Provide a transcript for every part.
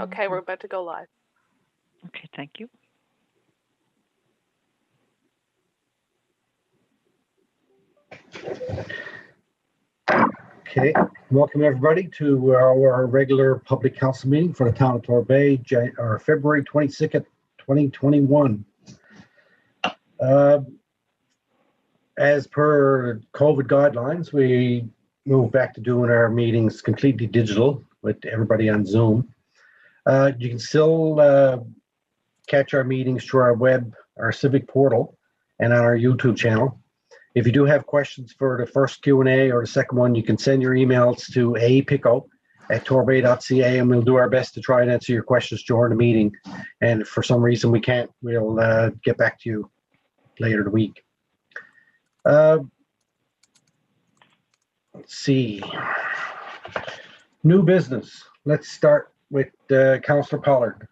Okay, we're about to go live. Okay, thank you. Okay, welcome everybody to our regular public council meeting for the town of Torbay, February 22nd, 2021. As per COVID guidelines, we moved back to doing our meetings completely digital with everybody on Zoom. You can still catch our meetings through our web, our civic portal, and on our YouTube channel. If you do have questions for the first Q&A or the second one, you can send your emails to apico@torbay.ca, and we'll do our best to try and answer your questions during the meeting. And if for some reason we can't, we'll get back to you later in the week. Let's see. New business. Let's start with Councillor Pollard.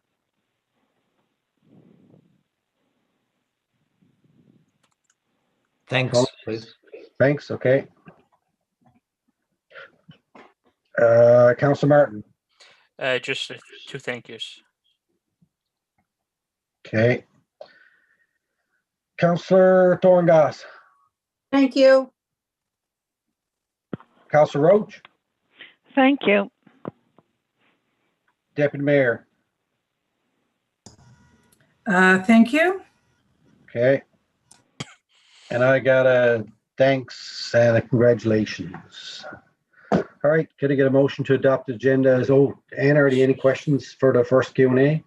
Thanks, please. Thanks, okay. Councillor Martin. Just two thank yous. Okay. Councillor Thorngoss. Thank you. Councillor Roach. Thank you. Deputy Mayor. Thank you. Okay. And I got a thanks and a congratulations. All right, could I get a motion to adopt the agenda? Anne, are there any questions for the first Q&A?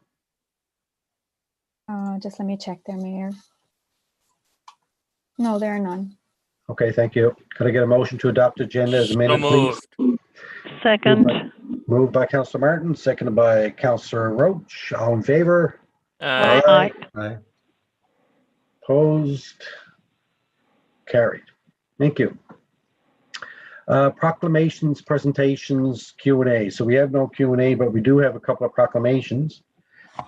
Just let me check there, Mayor. No, there are none. Okay, thank you. Could I get a motion to adopt the agenda as amended, please? Second. Moved by Councillor Martin, seconded by Councillor Roach. All in favor? Aye. Aye. Opposed? Carried. Thank you. Proclamations, presentations, Q&A. So we have no Q&A, but we do have a couple of proclamations.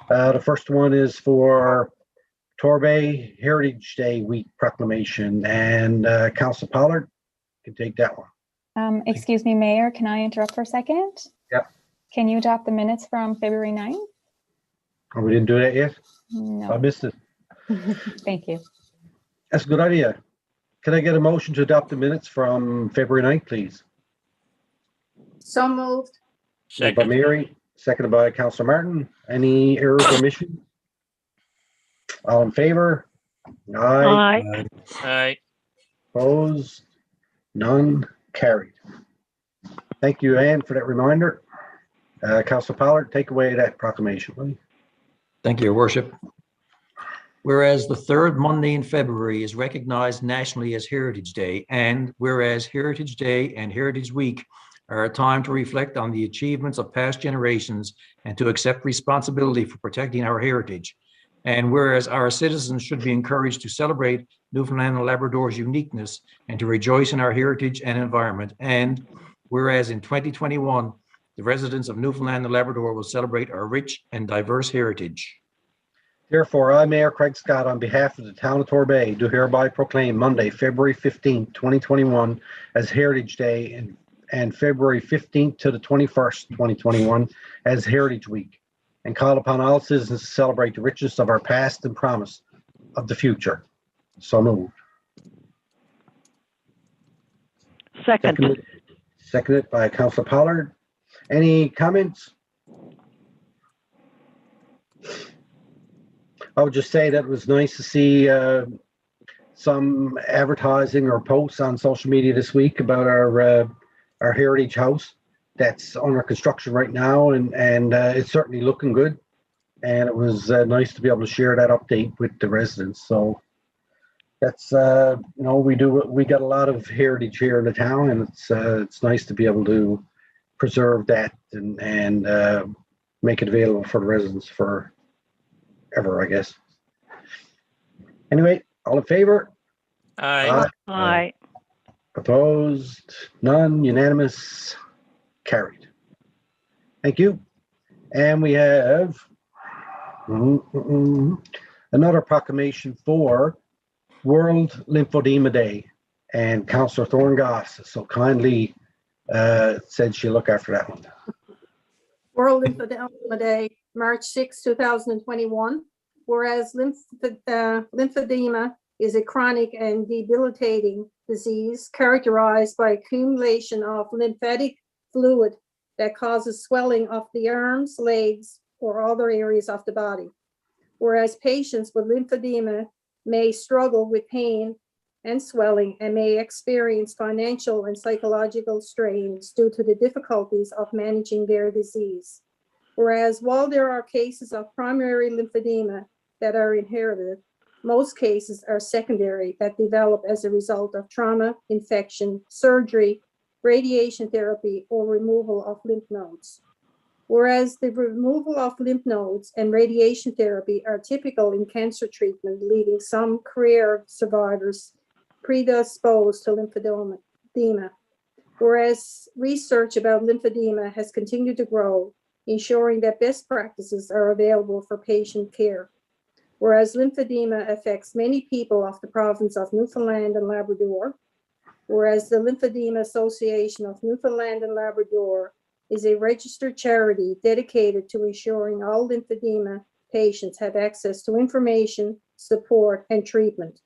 The first one is for Torbay Heritage Day Week proclamation, and Councillor Pollard can take that one. Excuse me, Mayor, can I interrupt for a second? Yep. Can you adopt the minutes from February 9th? Oh, we didn't do that yet? No. I missed it. Thank you. That's a good idea. Can I get a motion to adopt the minutes from February 9th, please? So moved. Moved by Mary, seconded by Councillor Martin. Any errors or omissions? All in favor? Aye. Aye. Aye. Opposed? None. Carried. Thank you, Anne, for that reminder. Councillor Pollard, take away that proclamation, please. Thank you, Your Worship. Whereas the third Monday in February is recognized nationally as Heritage Day, and whereas Heritage Day and Heritage Week are a time to reflect on the achievements of past generations and to accept responsibility for protecting our heritage, and whereas our citizens should be encouraged to celebrate Newfoundland and Labrador's uniqueness and to rejoice in our heritage and environment, and whereas in 2021, the residents of Newfoundland and Labrador will celebrate our rich and diverse heritage. Therefore, I, Mayor Craig Scott, on behalf of the town of Torbay, do hereby proclaim Monday, February 15th, 2021 as Heritage Day and February 15th to the 21st, 2021 as Heritage Week, and call upon all citizens to celebrate the richness of our past and promise of the future. So moved. Second. Seconded by Councillor Pollard. Any comments? I would just say that it was nice to see some advertising or posts on social media this week about our heritage house that's under construction right now, and it's certainly looking good. And it was nice to be able to share that update with the residents. So that's we got a lot of heritage here in the town, and it's nice to be able to preserve that and make it available for the residents forever, I guess. Anyway, all in favor? Aye. Aye. Opposed? None. Unanimous. Carried. Thank you. And we have another proclamation for World Lymphedema Day, and Councillor Thorngoss so kindly said she'll look after that one. World Lymphedema Day, March 6, 2021. Whereas lymphedema is a chronic and debilitating disease characterized by accumulation of lymphatic fluid that causes swelling of the arms, legs, or other areas of the body. Whereas patients with lymphedema may struggle with pain and swelling and may experience financial and psychological strains due to the difficulties of managing their disease. Whereas while there are cases of primary lymphedema that are inherited, most cases are secondary that develop as a result of trauma, infection, surgery, radiation therapy, or removal of lymph nodes. Whereas the removal of lymph nodes and radiation therapy are typical in cancer treatment, leaving some career survivors predisposed to lymphedema. Whereas research about lymphedema has continued to grow, ensuring that best practices are available for patient care. Whereas lymphedema affects many people of the province of Newfoundland and Labrador. Whereas the Lymphedema Association of Newfoundland and Labrador is a registered charity dedicated to ensuring all lymphedema patients have access to information, support, and treatment.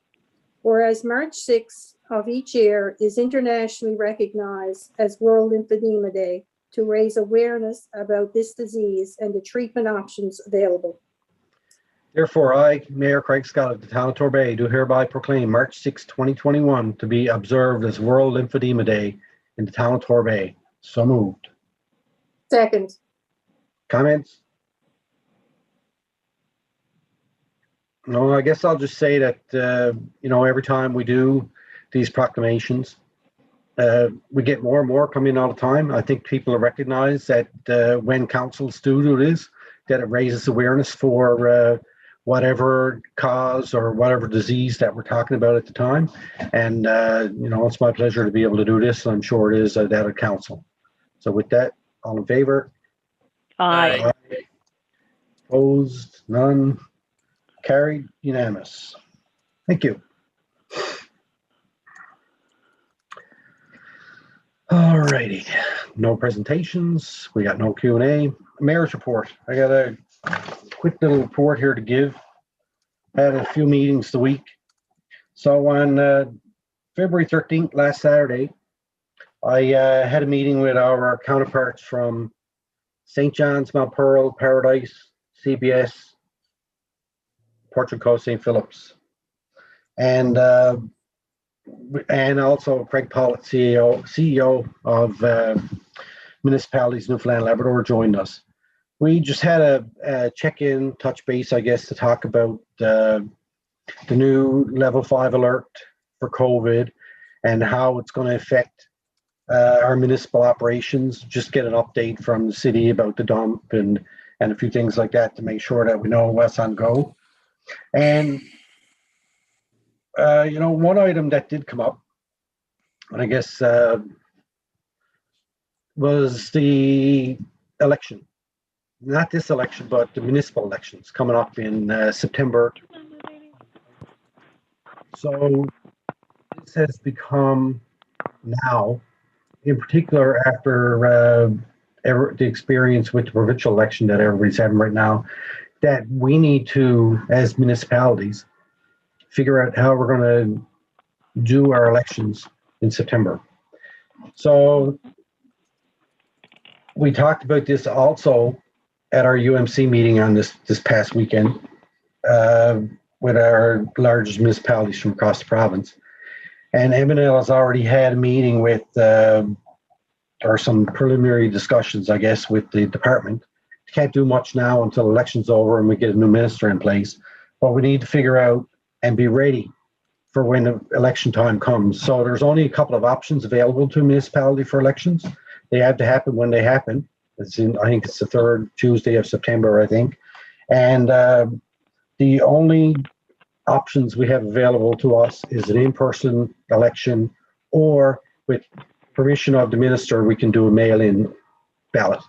Whereas March 6th of each year is internationally recognized as World Lymphedema Day to raise awareness about this disease and the treatment options available. Therefore, I, Mayor Craig Scott of the town of Torbay, do hereby proclaim March 6, 2021 to be observed as World Lymphedema Day in the town of Torbay. So moved. Second. Comments? No, I guess I'll just say that, every time we do these proclamations, we get more and more coming all the time. I think people recognize that when councils do this, that it raises awareness for whatever cause or whatever disease that we're talking about at the time. And, it's my pleasure to be able to do this. I'm sure it is that at council. So with that, all in favor? Aye. Opposed? None? Carried? Unanimous. Thank you. All righty. No presentations. We got no Q&A. Mayor's report. I got a quick little report here to give. I had a few meetings the week. So on February 13th, last Saturday, I had a meeting with our counterparts from St. John's, Mount Pearl, Paradise, CBS, Portrait Coast, St. Philip's, and also Craig Pollitt, CEO of Municipalities, Newfoundland, Labrador, joined us. We just had a check-in, touch base, I guess, to talk about the new level 5 alert for COVID and how it's going to affect our municipal operations. Just get an update from the city about the dump and a few things like that to make sure that we know what's on go. And one item that did come up, and I guess was the election. Not this election, but the municipal elections coming up in September. So this has become now, in particular after the experience with the provincial election that everybody's having right now, that we need to, as municipalities, figure out how we're going to do our elections in September. So we talked about this also at our UMC meeting on this past weekend with our largest municipalities from across the province. And MNL has already had a meeting with, or some preliminary discussions, I guess, with the department. Can't do much now until election's over and we get a new minister in place. But we need to figure out and be ready for when the election time comes. So there's only a couple of options available to a municipality for elections. They have to happen when they happen. I think it's the third Tuesday of September, I think. And the only options we have available to us is an in-person election, or with permission of the minister, we can do a mail-in ballot.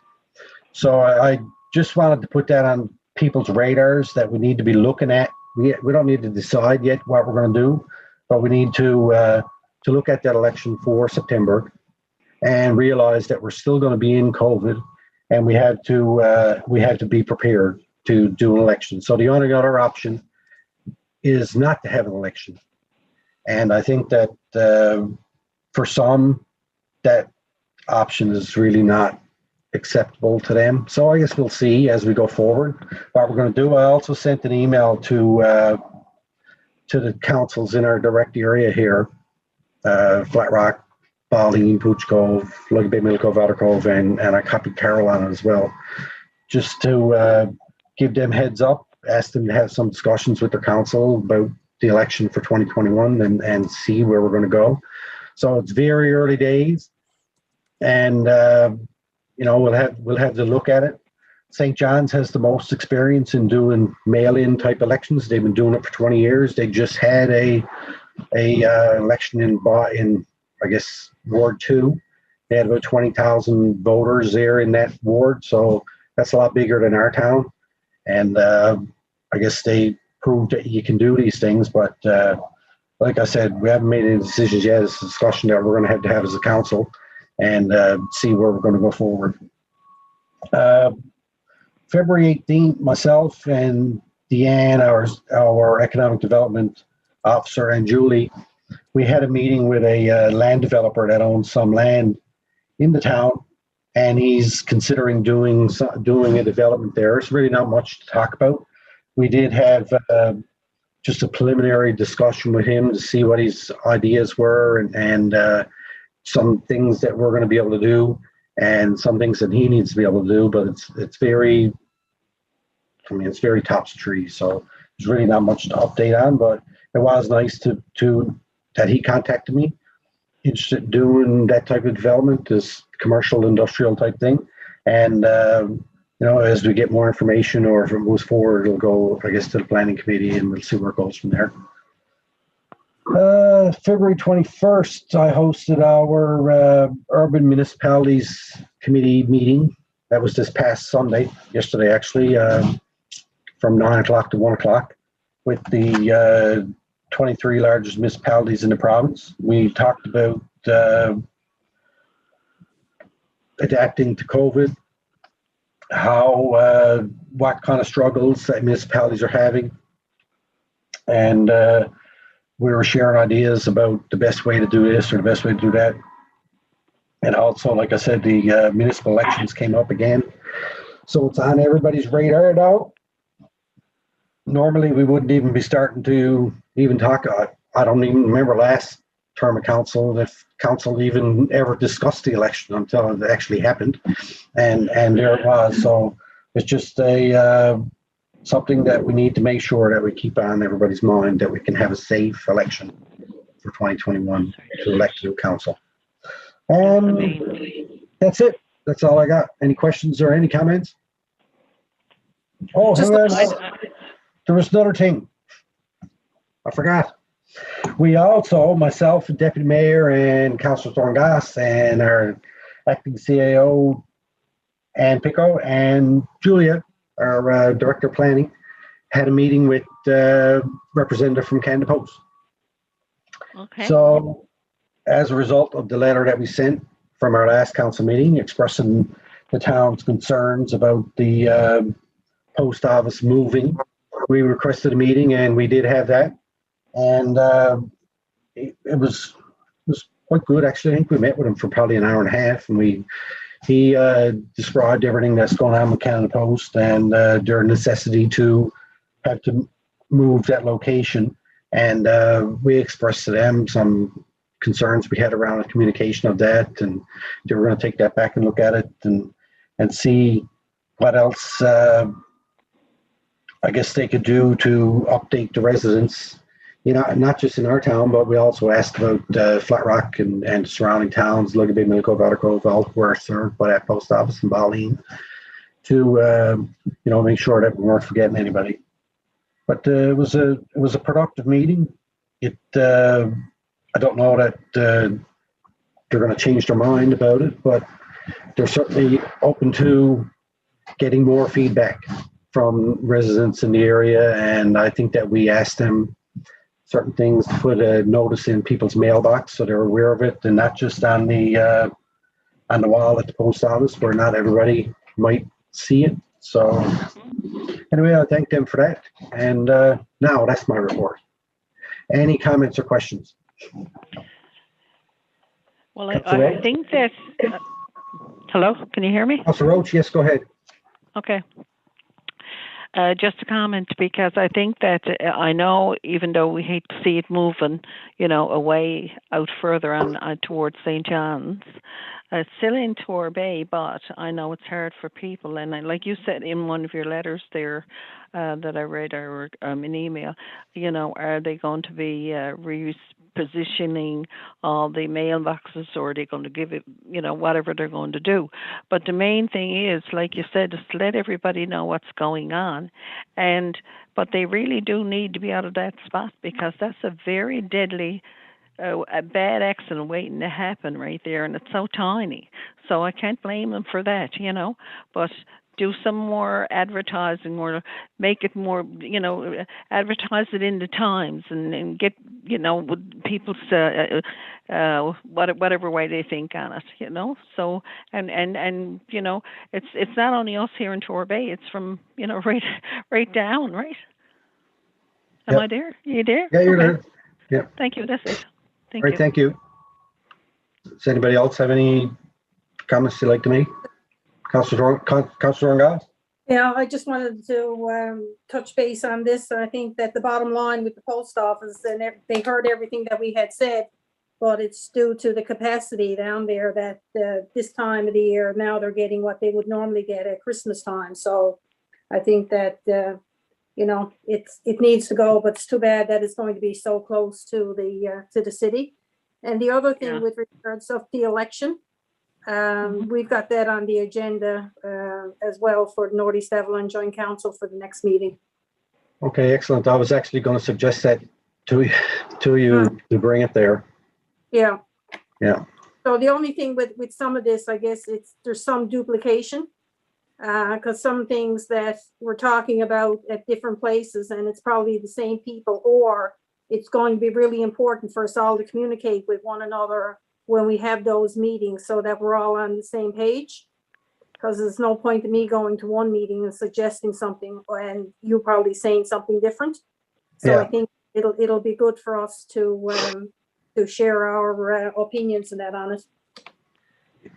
So I just wanted to put that on people's radars that we need to be looking at. We don't need to decide yet what we're going to do, but we need to look at that election for September and realize that we're still going to be in COVID and we had to be prepared to do an election. So the only other option is not to have an election. And I think that for some, that option is really not acceptable to them. So I guess we'll see as we go forward what we're going to do. I also sent an email to the councils in our direct area here, Flat Rock, Ballyne, Pooch Cove, Luggy Bay, Mill Cove, Outer Cove, and I copied Carol on it as well, just to give them heads up, ask them to have some discussions with their council about the election for 2021 and see where we're going to go. So it's very early days, and we'll have to look at it. St. John's has the most experience in doing mail-in type elections. They've been doing it for 20 years. They just had a election in I guess Ward 2. They had about 20,000 voters there in that ward, so that's a lot bigger than our town. And I guess they proved that you can do these things, but like I said, we haven't made any decisions yet. It's a discussion that we're going to have as a council and see where we're going to go forward. February 18th, myself and Deanne, our economic development officer, and Julie, we had a meeting with a land developer that owns some land in the town, and he's considering doing a development there. It's really not much to talk about. We did have just a preliminary discussion with him to see what his ideas were and some things that we're going to be able to do and some things that he needs to be able to do, but it's very topsy-turvy, so there's really not much to update on, but it was nice that he contacted me, interested in doing that type of development, this commercial industrial type thing. And as we get more information, or if it moves forward, it'll go, I guess, to the planning committee, and we'll see where it goes from there. February 21st, I hosted our Urban Municipalities Committee meeting. That was this past Sunday, yesterday actually, from 9 o'clock to 1 o'clock with the 23 largest municipalities in the province. We talked about adapting to COVID, what kind of struggles that municipalities are having, and we were sharing ideas about the best way to do this or the best way to do that. And also, like I said, the municipal elections came up again, so it's on everybody's radar now. Normally, we wouldn't even be starting to even talk. I don't even remember last term of council if council even ever discussed the election until it actually happened, and there it was. So it's just something that we need to make sure that we keep on everybody's mind, that we can have a safe election for 2021 to elect a new council. That's it. That's all I got. Any questions or any comments? Oh, there was another thing. I forgot. We also, myself, Deputy Mayor, and Councillor Thorngass, and our acting CAO, Ann Pico, and Julia, our Director of Planning, had a meeting with representative from Canada Post. Okay. So, as a result of the letter that we sent from our last council meeting expressing the town's concerns about the post office moving, we requested a meeting, and we did have that. And it was quite good, actually. I think we met with him for probably an hour and a half, and he described everything that's going on with Canada Post and their necessity to have to move that location. And we expressed to them some concerns we had around the communication of that, and they were going to take that back and look at it and see what else I guess they could do to update the residents, not just in our town, but we also asked about Flat Rock and surrounding towns, Luggy Bay, Mill Cove, Outer Cove, all were served by that post office in Ballyne, to make sure that we weren't forgetting anybody. But it was a productive meeting. I don't know that they're going to change their mind about it, but they're certainly open to getting more feedback from residents in the area. And I think that we asked them certain things to put a notice in people's mailbox so they're aware of it, and not just on the wall at the post office, where not everybody might see it. So anyway, I thank them for that. And now that's my report. Any comments or questions? Well, Councillor I Roach? think that, hello, can you hear me? Councillor Roach, yes, go ahead. Okay. Just a comment, because I think that I know, even though we hate to see it moving, away out further on towards St. John's, it's still in Torbay, but I know it's hard for people. And like you said in one of your letters there that I read, or an email, are they going to be repositioning all the mailboxes, or are they going to give it, whatever they're going to do? But the main thing is, like you said, is to let everybody know what's going on. But they really do need to be out of that spot, because that's a very deadly, a bad accident waiting to happen right there, and it's so tiny. So I can't blame them for that, but do some more advertising, or make it more, advertise it in the Times, and get, people's, whatever way they think on it, so, and it's not only us here in Torbay, it's from, right down, right? Am Yep. I there? Are you there? Yeah, you're Okay. there. Yeah. Thank you, that's it. Thank All right, you. thank you. Does anybody else have any comments they'd like to make? Councillor Rongal? Yeah, I just wanted to touch base on this. I think that the bottom line with the post office, and they heard everything that we had said, but it's due to the capacity down there that this time of the year, now they're getting what they would normally get at Christmas time. So I think that, it needs to go, but it's too bad that it's going to be so close to the city. And the other thing, Yeah. with regards of the election, we've got that on the agenda as well for Northeast Evelyn Joint Council for the next meeting. Okay, excellent. I was actually going to suggest that to you to bring it there. Yeah. Yeah. So the only thing with some of this, I guess there's some duplication, because some things that we're talking about at different places, and it's probably the same people, or it's going to be really important for us all to communicate with one another when we have those meetings, so that we're all on the same page. Because there's no point in me going to one meeting and suggesting something and you probably saying something different. So Yeah. I think it'll be good for us to share our opinions and that on it.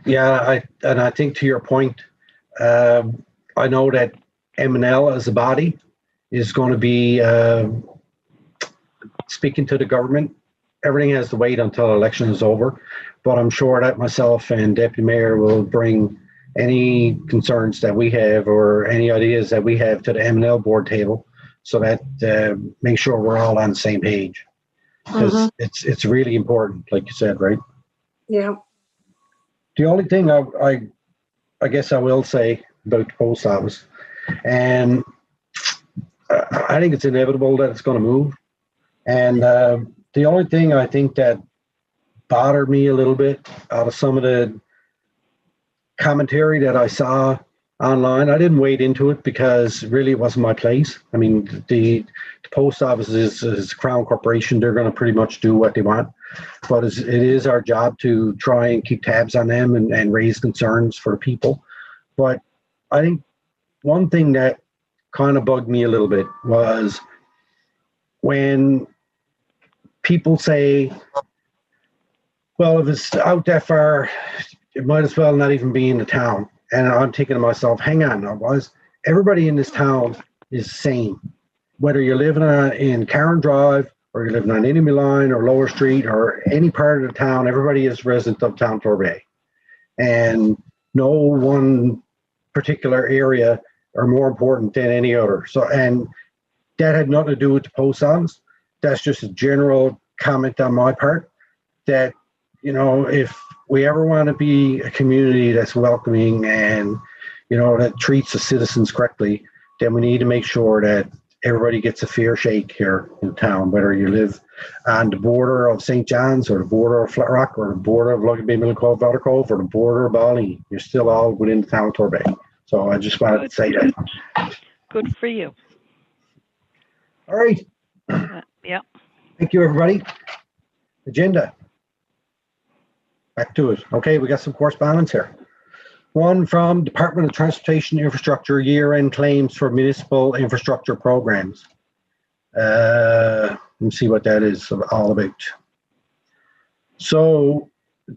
Yeah, I think to your point, I know that M&L as a body is going to be speaking to the government. Everything has to wait until election is over, but I'm sure that myself and Deputy Mayor will bring any concerns that we have or any ideas that we have to the M&L board table, so that make sure we're all on the same page. Because it's really important, like you said, right? Yeah. The only thing I guess I will say about the post office, and I think it's inevitable that it's going to move. And the only thing I think that bothered me a little bit out of some of the commentary that I saw online, I didn't wade into it because really it wasn't my place. I mean, the post office is a crown corporation. They're going to pretty much do what they want. But it is our job to try and keep tabs on them and raise concerns for people. But I think one thing that kind of bugged me a little bit was when people say, well, if it's out that far, it might as well not even be in the town. And I'm thinking to myself, hang on, everybody in this town is the same. Whether you're living in Karen Drive, or you're living on Enemy Line or Lower Street or any part of the town, everybody is resident of Town Torbay. And no one particular area are more important than any other. So, and that had nothing to do with the post office. That's just a general comment on my part that, if we ever want to be a community that's welcoming and, that treats the citizens correctly, then we need to make sure that everybody gets a fair shake here in town, whether you live on the border of St. John's or the border of Flatrock or the border of Luggabay Middle Cove, Watercove, or the border of Ballyne. You're still all within the town of Torbay. So I just wanted to say that. Good for you. All right. Yeah. Thank you, everybody. Agenda. Back to it. Okay, we got some correspondence here. One from Department of Transportation Infrastructure year-end claims for municipal infrastructure programs. Let me see what that is all about. So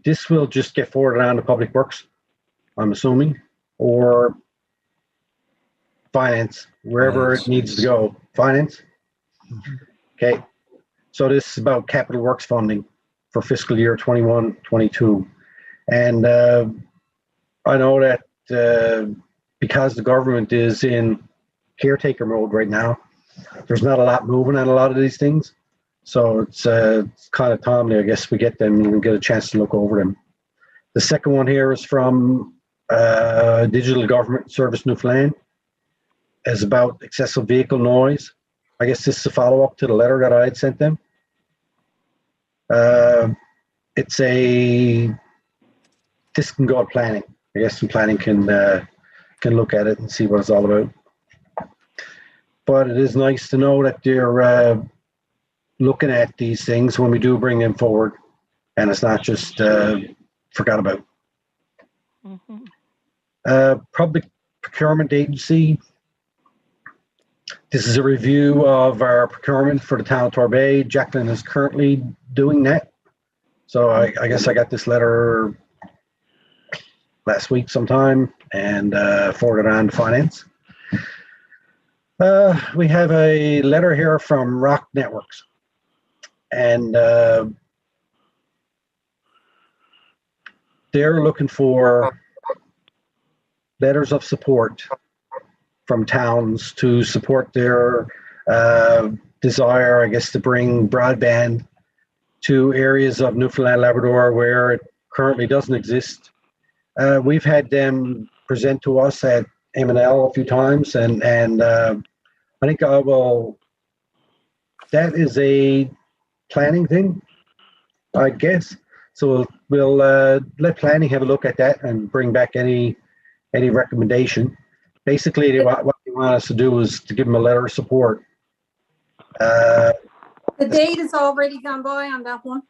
this will just get forwarded on to Public Works, I'm assuming, or Finance, wherever it needs to go. Finance? Okay. So this is about capital works funding for fiscal year 21-22. And I know that because the government is in caretaker mode right now, there's not a lot moving on a lot of these things. So it's kind of timely, I guess, we get them and get a chance to look over them. The second one here is from Digital Government Service Newfoundland. Is about excessive vehicle noise. I guess this is a follow-up to the letter that I had sent them. This can go to planning. I guess some planning can look at it and see what it's all about. But it is nice to know that they're looking at these things when we do bring them forward, and it's not just forgot about. Public Procurement Agency. This is a review of our procurement for the town of Torbay. Jacqueline is currently doing that. So I guess I got this letter last week sometime and forwarded on to Finance. We have a letter here from Rock Networks. And they're looking for letters of support from towns to support their desire, I guess, to bring broadband to areas of Newfoundland, Labrador where it currently doesn't exist. We've had them present to us at M&L a few times, and I think that is a planning thing, I guess. So we'll let planning have a look at that and bring back any recommendation. Basically, what they want us to do is to give them a letter of support. The date is already gone by on that one.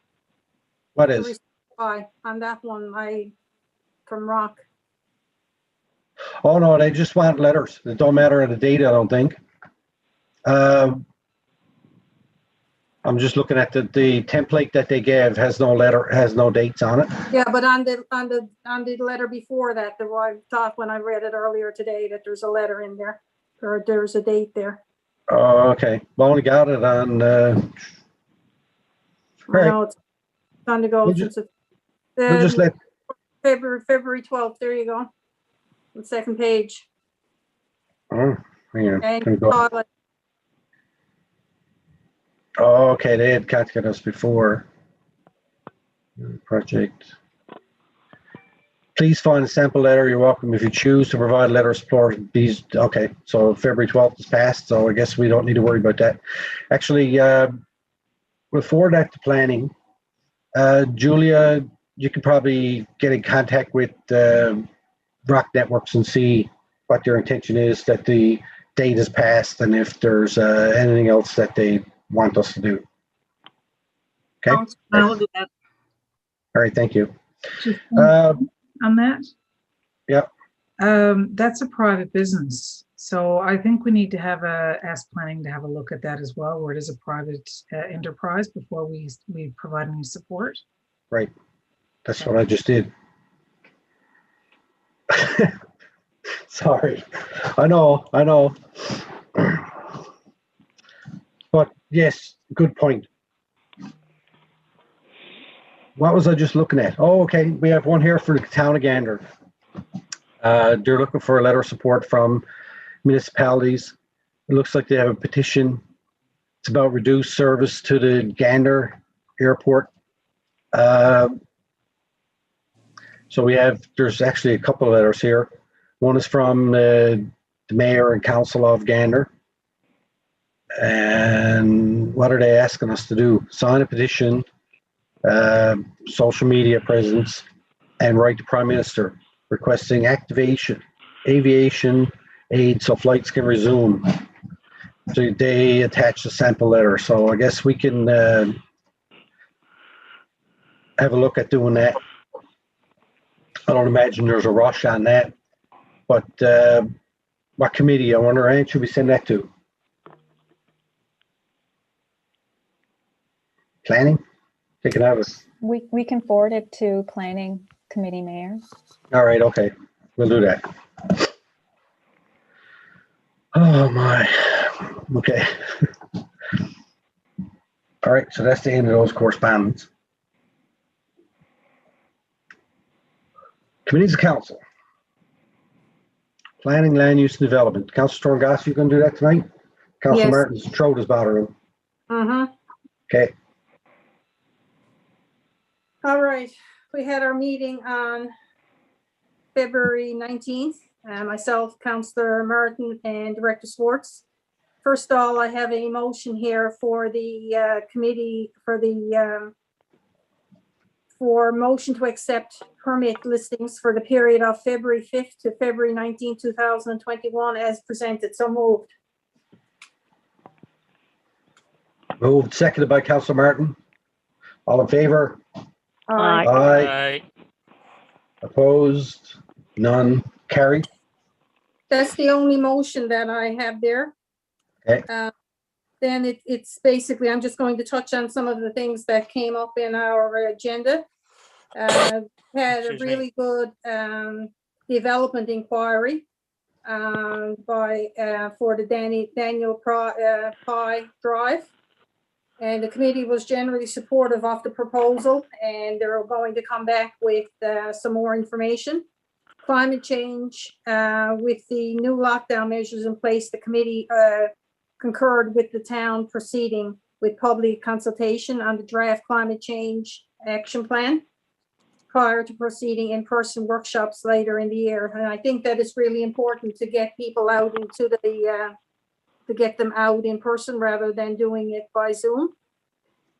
What is? By on that one, from Rock. Oh no, they just want letters. It don't matter the date, I don't think. I'm just looking at the template that they gave has no letter, has no dates on it. Yeah, but on the letter before that, I thought when I read it earlier today that there's a letter in there, or there's a date there. Oh, okay. Well, I only got it on. I know it's on the go since it's We'll just let February 12th. There you go. The second page. Oh, hang on. And Can we go? Oh, okay. They had contacted us before. Project. Please find a sample letter. You're welcome if you choose to provide a letter of support. These, okay. So February 12th is passed, so I guess we don't need to worry about that. Actually, we'll forward that to planning. Julia, you can probably get in contact with Rock Networks and see what their intention is, that the date is passed, and if there's anything else that they want us to do. Okay. I will do that. All right. Thank you. On that? Yeah. That's a private business. So I think we need to ask planning to have a look at that as well, where it is a private enterprise before we provide any support. Right. That's what I just did. Sorry. I know. But yes, good point. What was I just looking at? Oh, okay. We have one here for the town of Gander. They're looking for a letter of support from municipalities. It looks like they have a petition. It's about reduced service to the Gander airport. So there's actually a couple of letters here. One is from the mayor and council of Gander. And what are they asking us to do? Sign a petition, social media presence, and write to Prime Minister requesting aviation aid so flights can resume. So they attach a sample letter. So I guess we can have a look at doing that. I don't imagine there's a rush on that. But what committee, I wonder, Anne, should we send that to? Planning? Take it out of. We can forward it to Planning Committee, Mayor. All right, okay. We'll do that. Oh my. Okay. All right, so that's the end of those correspondence. Committees of Council. Planning, Land Use and Development. Councilor Stormgass, you going to do that tonight? Councilor Yes. Martin's throat is bothering him. Mm-hmm. Okay. All right, we had our meeting on February 19th. Myself, Councillor Martin, and Director Swartz. First of all, I have a motion here for the committee for motion to accept permit listings for the period of February 5th to February 19th, 2021 as presented. So moved. Moved, seconded by Councilor Martin. All in favor? Aye. Aye. Opposed? None. Carried. That's the only motion that I have there. Okay. Then it's basically, I'm just going to touch on some of the things that came up in our agenda. Had a Excuse me. really good development inquiry for the Daniel Pye Drive. And the committee was generally supportive of the proposal, and they're going to come back with some more information. Climate change, with the new lockdown measures in place, the committee concurred with the town proceeding with public consultation on the draft climate change action plan prior to proceeding in-person workshops later in the year. And I think that it's really important to get people out into to get them out in person rather than doing it by Zoom.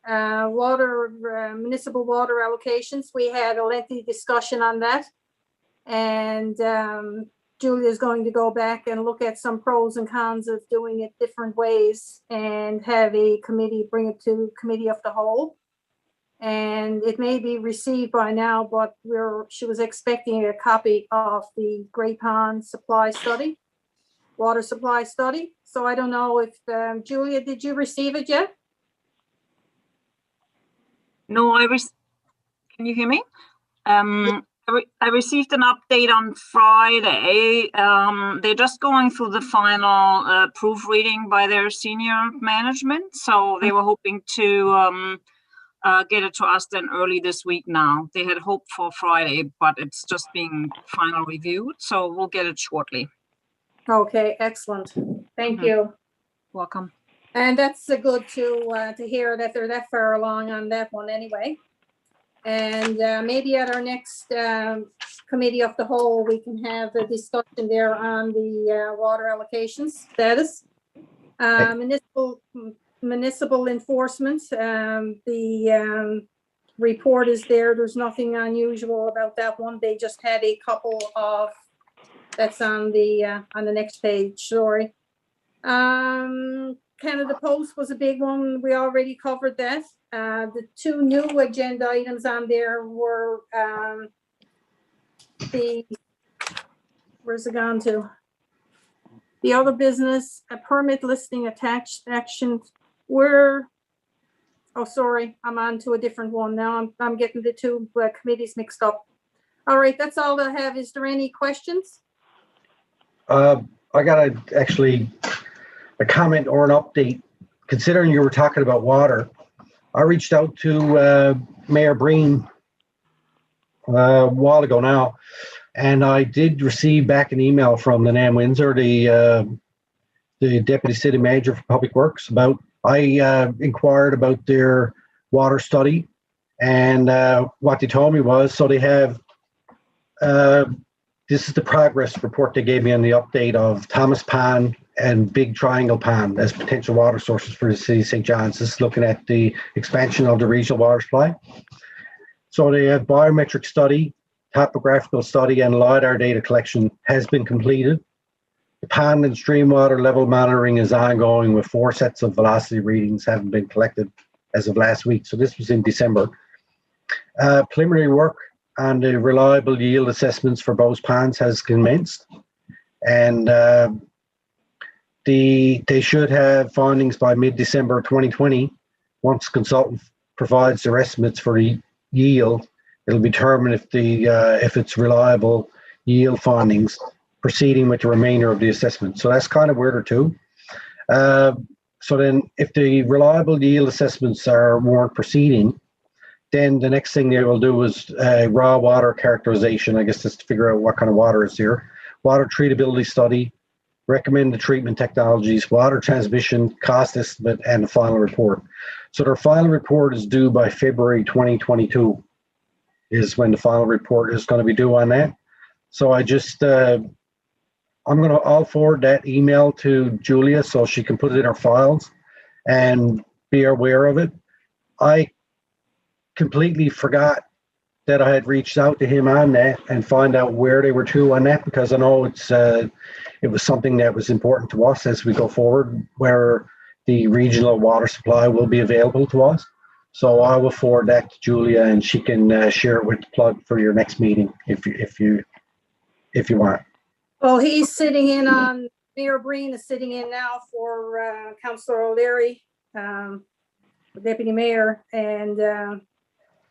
Municipal water allocations, we had a lengthy discussion on that. And Julia's going to go back and look at some pros and cons of doing it different ways and have a committee bring it to committee of the whole. And it may be received by now, but she was expecting a copy of the Great Pond Supply Study, Water Supply Study. So I don't know if, Julia, did you receive it yet? No, can you hear me? I received an update on Friday. They're just going through the final proofreading by their senior management. So they were hoping to get it to us then early this week now. They had hoped for Friday, but it's just being final reviewed. So we'll get it shortly. Okay, excellent. Thank you. Welcome. And that's good to hear that they're that far along on that one anyway. And maybe at our next committee of the whole, we can have a discussion there on the water allocations status. Municipal enforcement, the report is there. There's nothing unusual about that one. They just had a couple of, that's on the next page, sorry. Canada Post was a big one. We already covered that. The two new agenda items on there were where's it gone to? The other business, a permit listing attached action. Oh, sorry, I'm on to a different one now. I'm getting the two committees mixed up. All right, that's all I have. Is there any questions? I got actually a comment or an update. Considering you were talking about water, I reached out to Mayor Breen a while ago now, and I did receive back an email from the Nam Windsor, the Deputy City Manager for Public Works, about I inquired about their water study, and what they told me was, so they have this is the progress report they gave me on the update of Thomas Pond and Big Triangle Pond as potential water sources for the city of St. John's. This is looking at the expansion of the regional water supply. So they have biometric study, topographical study, and LiDAR data collection has been completed. The pond and stream water level monitoring is ongoing with 4 sets of velocity readings having been collected as of last week. So this was in December. Preliminary work on the reliable yield assessments for both ponds has commenced. And they should have findings by mid-December 2020. Once consultant provides their estimates for the yield, it'll determine if it's reliable yield findings, proceeding with the remainder of the assessment. So that's kind of where they're to. So then if the reliable yield assessments weren't proceeding, then the next thing they will do is raw water characterization, I guess, just to figure out what kind of water is here. Water treatability study, recommend the treatment technologies, water transmission, cost estimate, and the final report. So their final report is due by February 2022 is when the final report is going to be due on that. So I'll forward that email to Julia so she can put it in her files and be aware of it. I completely forgot that I had reached out to him on that and find out where they were to on that, because I know it was something that was important to us as we go forward, where the regional water supply will be available to us. So I will forward that to Julia, and she can share it with the plug for your next meeting if you want. Well, he's sitting in on, Mayor Breen is sitting in now for Councillor O'Leary, Deputy Mayor, and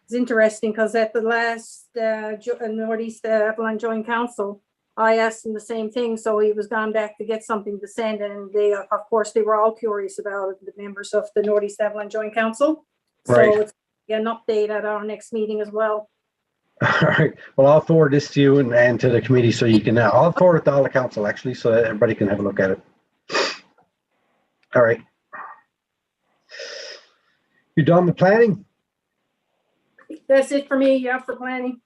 it's interesting because at the last Northeast Avalon Joint Council, I asked him the same thing, so he was gone back to get something to send, and they, of course, they were all curious about it, the members of the Northeast Avalon Joint Council. So Right. it's an update at our next meeting as well. All right. Well, I'll forward this to you and to the committee so you can. I'll forward it to all the council actually, so that everybody can have a look at it. All right. You done with planning? That's it for me, yeah, for planning.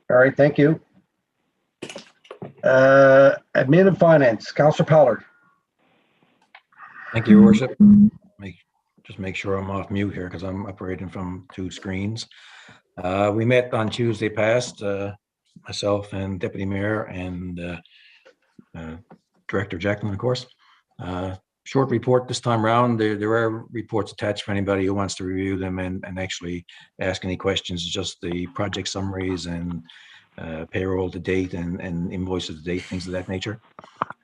All right. Thank you. Admin and finance, Councillor Pollard. Thank you, Your Worship. Just make sure I'm off mute here because I'm operating from two screens. We met on Tuesday past, myself and Deputy Mayor and Director Jacqueline, of course. Short report this time around. There are reports attached for anybody who wants to review them and actually ask any questions. Just the project summaries and payroll to date and invoices to date, things of that nature.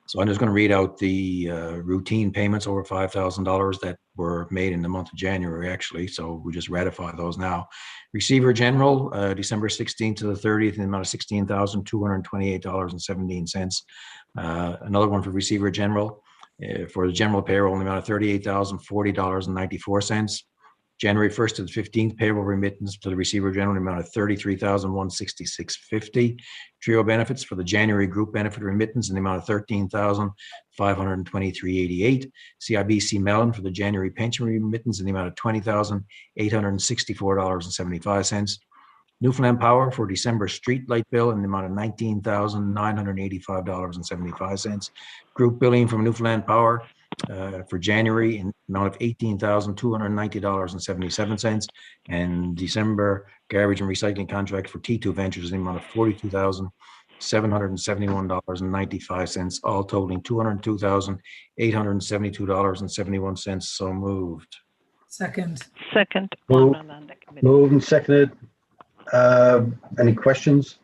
So I'm just going to read out the routine payments over $5,000 that were made in the month of January, actually. So we just ratify those now. Receiver General, December 16th to the 30th, in the amount of $16,228.17. Another one for Receiver General for the general payroll in the amount of $38,040.94. January 1st to the 15th, payroll remittance to the Receiver General in the amount of $33,166.50. Trio benefits for the January group benefit remittance in the amount of $13,523.88. CIBC Mellon for the January pension remittance in the amount of $20,864.75. Newfoundland Power for December street light bill in the amount of $19,985.75. Group billing from Newfoundland Power for January in the amount of $18,290.77, and December garbage and recycling contract for T2 Ventures in the amount of $42,771.95, all totaling $202,872.71. So moved. Second. Second. Moved and seconded. Any questions?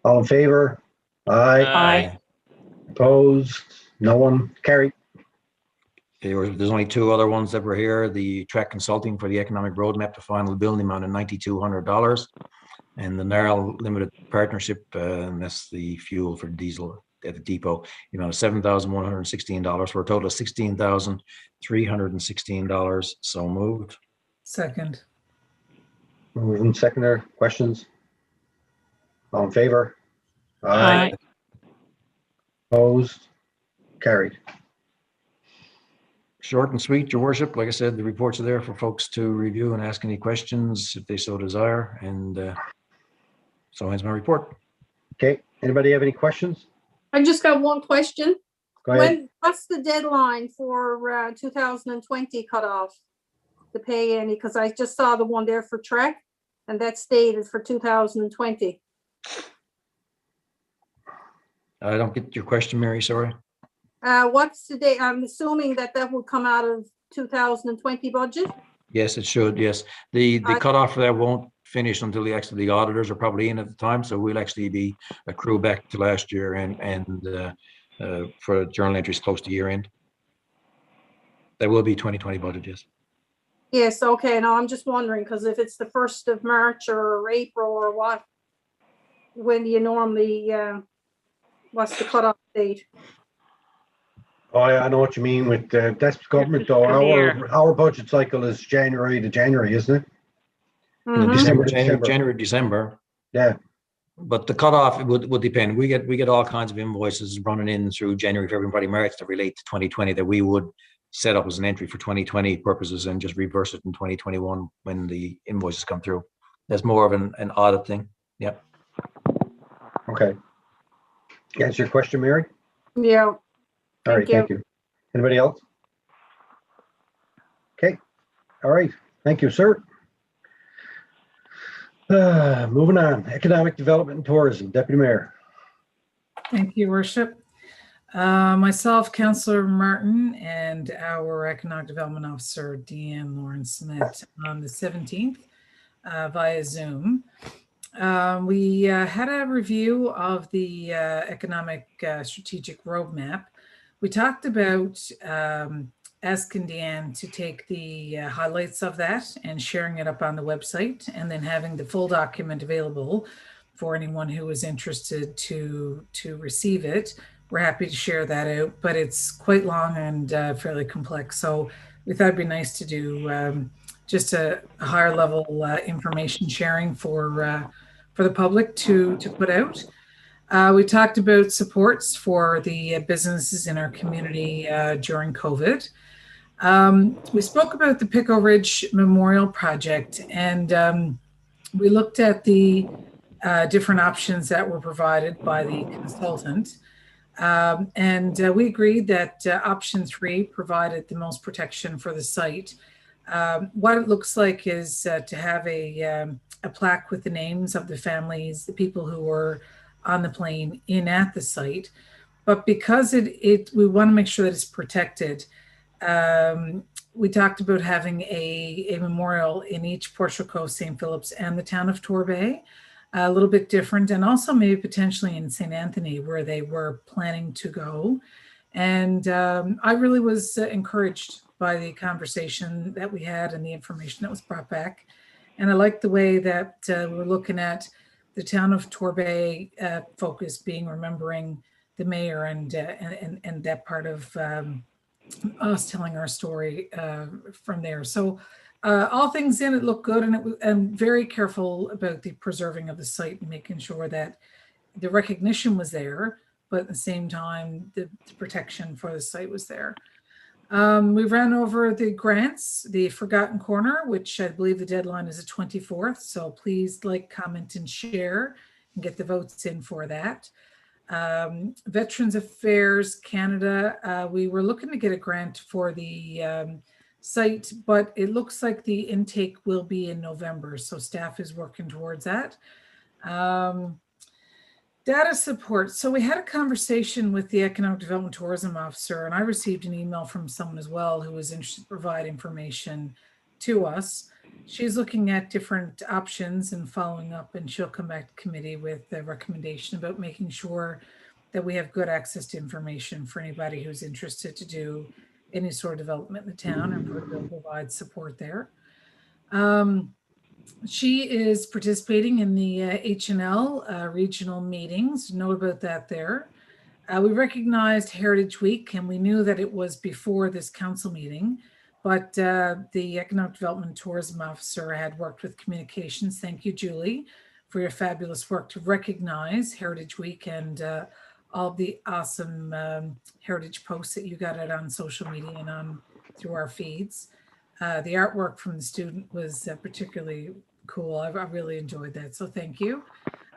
All in favor? Aye. Aye. Opposed? No one? Carried. There's only two other ones that were here. The track consulting for the economic roadmap to final bill in the amount of $9,200, and the NARL limited partnership, and that's the fuel for diesel at the depot, the amount of $7,116 for a total of $16,316. So moved. Second. Moved and seconded. Questions? All in favor? Aye. Opposed? Carried. Short and sweet, Your Worship. Like I said, the reports are there for folks to review and ask any questions if they so desire. And so ends my report. Okay. Anybody have any questions? I just got one question. Go ahead. What's the deadline for 2020 cutoff to pay any? Because I just saw the one there for track, and that's dated for 2020. I don't get your question, Mary. Sorry. What's the date? I'm assuming that would come out of 2020 budget. Yes, it should. Yes, the cutoff for that won't finished until the auditors are probably in at the time. So we'll actually be accrue back to last year and for journal entries close to year end. There will be 2020 budget, yes. Yes, okay, now I'm just wondering, because if it's the 1st of March or April or what, when do you normally, what's the cutoff date? Oh, I know what you mean with that's government though. fiscal year. Our budget cycle is January to January, isn't it? Mhm. January, December. Yeah. But the cutoff would depend. We get all kinds of invoices running in through January, February, March that relate to 2020 that we would set up as an entry for 2020 purposes and just reverse it in 2021 when the invoices come through. That's more of an audit thing. Yeah. Okay. Answer your question, Mary? Yeah, All right, thank you. Anybody else? Okay. All right. Thank you, sir. Moving on. Economic Development and Tourism, Deputy Mayor. Thank you, Worship. Myself, Councillor Martin, and our Economic Development Officer, Deanne Lawrence Smith, on the 17th via Zoom. We had a review of the Economic Strategic Roadmap. We talked about asking Deanne to take the highlights of that and sharing it up on the website, and then having the full document available for anyone who is interested to receive it. We're happy to share that out, but it's quite long and fairly complex. So we thought it'd be nice to do just a higher level information sharing for the public to put out. We talked about supports for the businesses in our community during COVID. We spoke about the Pickle Ridge Memorial Project, and we looked at the different options that were provided by the consultant. And we agreed that option 3 provided the most protection for the site. What it looks like is to have a plaque with the names of the families, the people who were on the plane in at the site. But because we want to make sure that it's protected, we talked about having a memorial in each Portrait Cove, St. Philip's, and the town of Torbay. A little bit different, and also maybe potentially in St. Anthony where they were planning to go. And I really was encouraged by the conversation that we had and the information that was brought back. And I like the way that we're looking at the town of Torbay focus being remembering the mayor and that part of us telling our story from there. So all things in it looked good, and very careful about the preserving of the site and making sure that the recognition was there, but at the same time, the protection for the site was there. We ran over the grants, the Forgotten Corner, which I believe the deadline is the 24th. So please like, comment, and share and get the votes in for that. Veterans Affairs Canada, we were looking to get a grant for the site, but it looks like the intake will be in November, so staff is working towards that. Data support. So we had a conversation with the Economic Development Tourism Officer, and I received an email from someone as well who was interested to provide information to us. She's looking at different options and following up, and she'll come back to committee with a recommendation about making sure that we have good access to information for anybody who's interested to do any sort of development in the town, and we'll provide support there. She is participating in the H&L regional meetings. Know about that there. We recognized Heritage Week, and we knew that it was before this council meeting, but the Economic Development and Tourism Officer had worked with communications. Thank you, Julie, for your fabulous work to recognize Heritage Week and all the awesome heritage posts that you got out on social media and on through our feeds. The artwork from the student was particularly cool. I really enjoyed that, so thank you.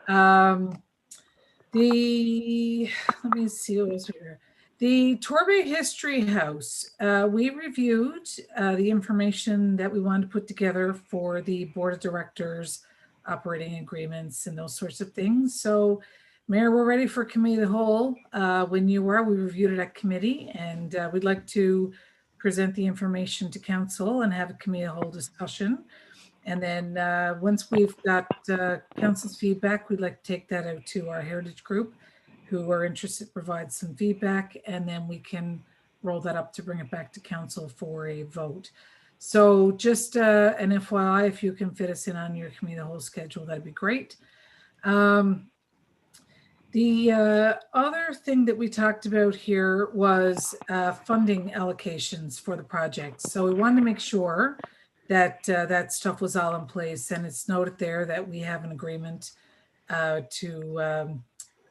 Let me see what else here. The Torbay History House, we reviewed the information that we wanted to put together for the board of directors, operating agreements, and those sorts of things. So Mayor, we're ready for committee of the whole. When you were, we reviewed it at committee, and we'd like to present the information to council and have a committee of the whole discussion. And then once we've got council's feedback, we'd like to take that out to our heritage group who are interested, provide some feedback, and then we can roll that up to bring it back to council for a vote. So just an FYI, if you can fit us in on your committee the whole schedule, that'd be great. The other thing that we talked about here was funding allocations for the project. So we wanted to make sure that that stuff was all in place, and it's noted there that we have an agreement to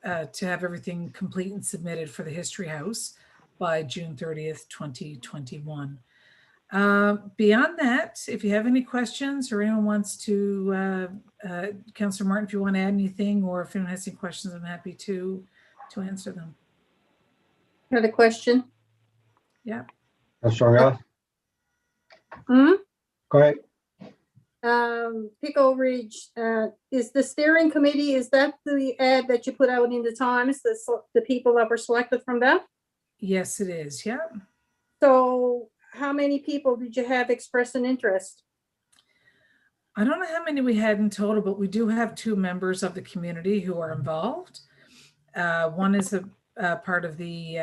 have everything complete and submitted for the History House by June 30th, 2021. Beyond that, if you have any questions or anyone wants to, Councillor Martin, if you want to add anything, or if anyone has any questions, I'm happy to answer them. Another question? Yeah. Councillor Ross? Hmm? Go ahead. Pickle Ridge, is the steering committee, is that the ad that you put out in the Times, the people that were selected from that? Yes, it is. Yeah. So how many people did you have express an interest? I don't know how many we had in total, but we do have 2 members of the community who are involved. One is a part of the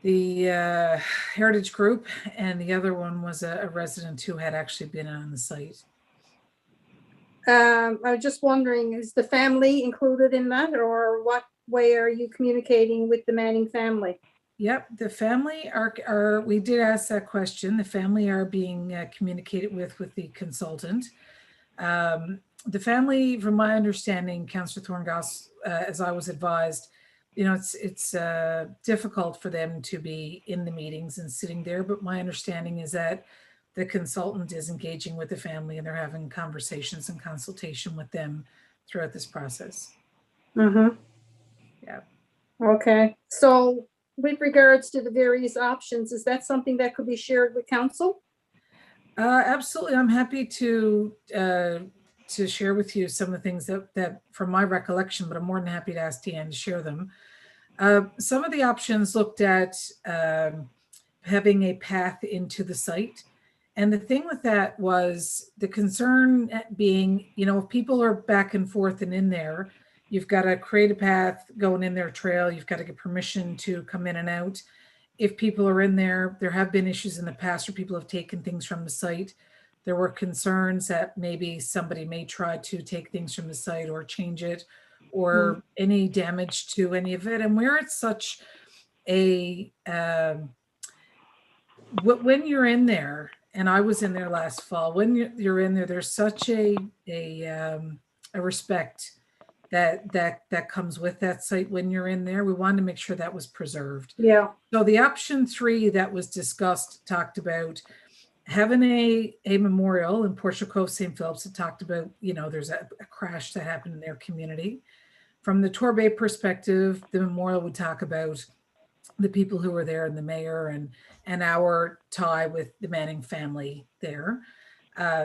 heritage group, and the other one was a resident who had actually been on the site. I was just wondering, is the family included in that, or what way are you communicating with the Manning family? Yep, the family are we did ask that question. The family are being communicated with the consultant. The family, from my understanding, Councillor Thorngoss, as I was advised, you know, it's difficult for them to be in the meetings and sitting there. But my understanding is that the consultant is engaging with the family and they're having conversations and consultation with them throughout this process. Mm-hmm. Yeah. Okay. So with regards to the various options, is that something that could be shared with council? Absolutely. I'm happy to share with you some of the things that from my recollection, but I'm more than happy to ask Deanne to share them. Some of the options looked at having a path into the site. And the thing with that was the concern being, you know, if people are back and forth and in there, you've got to create a path going in their trail. You've got to get permission to come in and out. If people are in there, there have been issues in the past where people have taken things from the site. There were concerns that maybe somebody may try to take things from the site or change it, or any damage to any of it. And where it's such a, when you're in there, and I was in there last fall, when you're in there, there's such a respect that comes with that site when you're in there. We wanted to make sure that was preserved. Yeah. So the option 3 that was discussed talked about having a memorial in Portia Cove, St. Philip's. It talked about, you know, there's a crash that happened in their community. From the Torbay perspective, the memorial would talk about the people who were there and the mayor and our tie with the Manning family there.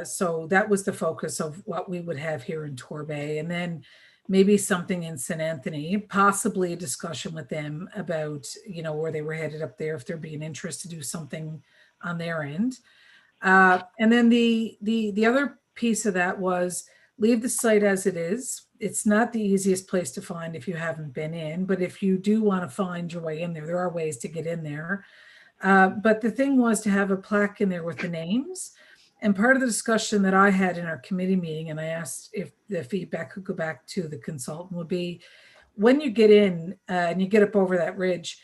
So that was the focus of what we would have here in Torbay. And then maybe something in St. Anthony, possibly a discussion with them about, you know, where they were headed up there, if there'd be an interest to do something on their end. And then the other piece of that was leave the site as it is. It's not the easiest place to find if you haven't been in, but if you do want to find your way in there, there are ways to get in there. But the thing was to have a plaque in there with the names. And part of the discussion that I had in our committee meeting, and I asked if the feedback could go back to the consultant, would be when you get in and you get up over that ridge,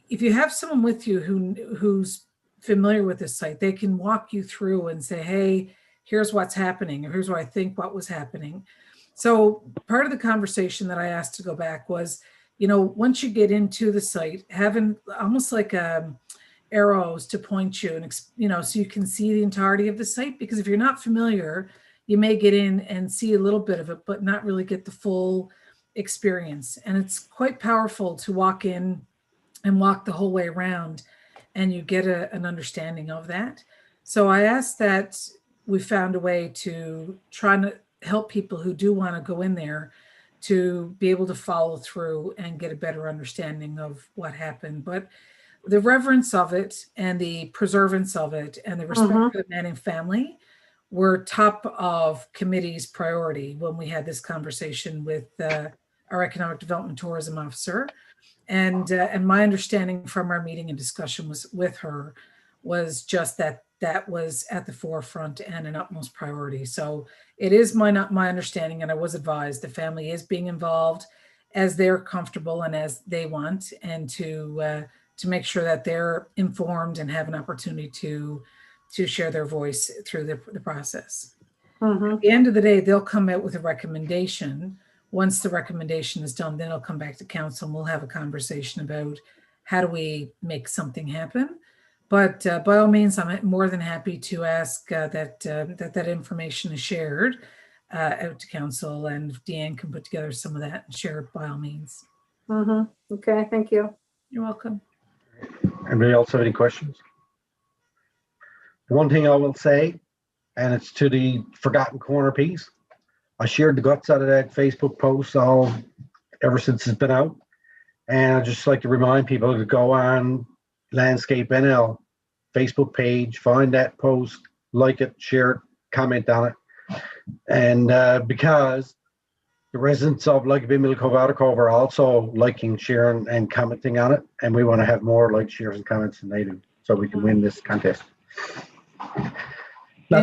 if you have someone with you who's familiar with this site, they can walk you through and say, hey, here's what's happening, or here's what I think what was happening. So part of the conversation that I asked to go back was, you know, once you get into the site, having almost like arrows to point you, and you know, so you can see the entirety of the site. Because if you're not familiar, you may get in and see a little bit of it, but not really get the full experience. And it's quite powerful to walk in and walk the whole way around, and you get an understanding of that. So I asked that we found a way to try to help people who do want to go in there to be able to follow through and get a better understanding of what happened. But the reverence of it and the preservance of it and the respect for the Manning family were top of committee's priority when we had this conversation with our economic development tourism officer. And my understanding from our meeting and discussion with her was just that was at the forefront and an utmost priority. So it is my understanding, and I was advised the family is being involved as they're comfortable and as they want, and to make sure that they're informed and have an opportunity to share their voice through the process. At the end of the day, they'll come out with a recommendation. Once the recommendation is done, then it'll come back to council and we'll have a conversation about how do we make something happen. But by all means, I'm more than happy to ask that information is shared out to council, and if Deanne can put together some of that and share it by all means. Okay, thank you. You're welcome. Anybody else have any questions? One thing I will say, and it's to the Forgotten Corner piece, I shared the guts out of that Facebook post ever since it's been out. And I'd just like to remind people to go on Landscape NL Facebook page, find that post, like it, share it, comment on it. And because the residents of Lymphedema are also liking, sharing, and commenting on it, and we want to have more likes, shares, and comments than they do, so we can win this contest. Not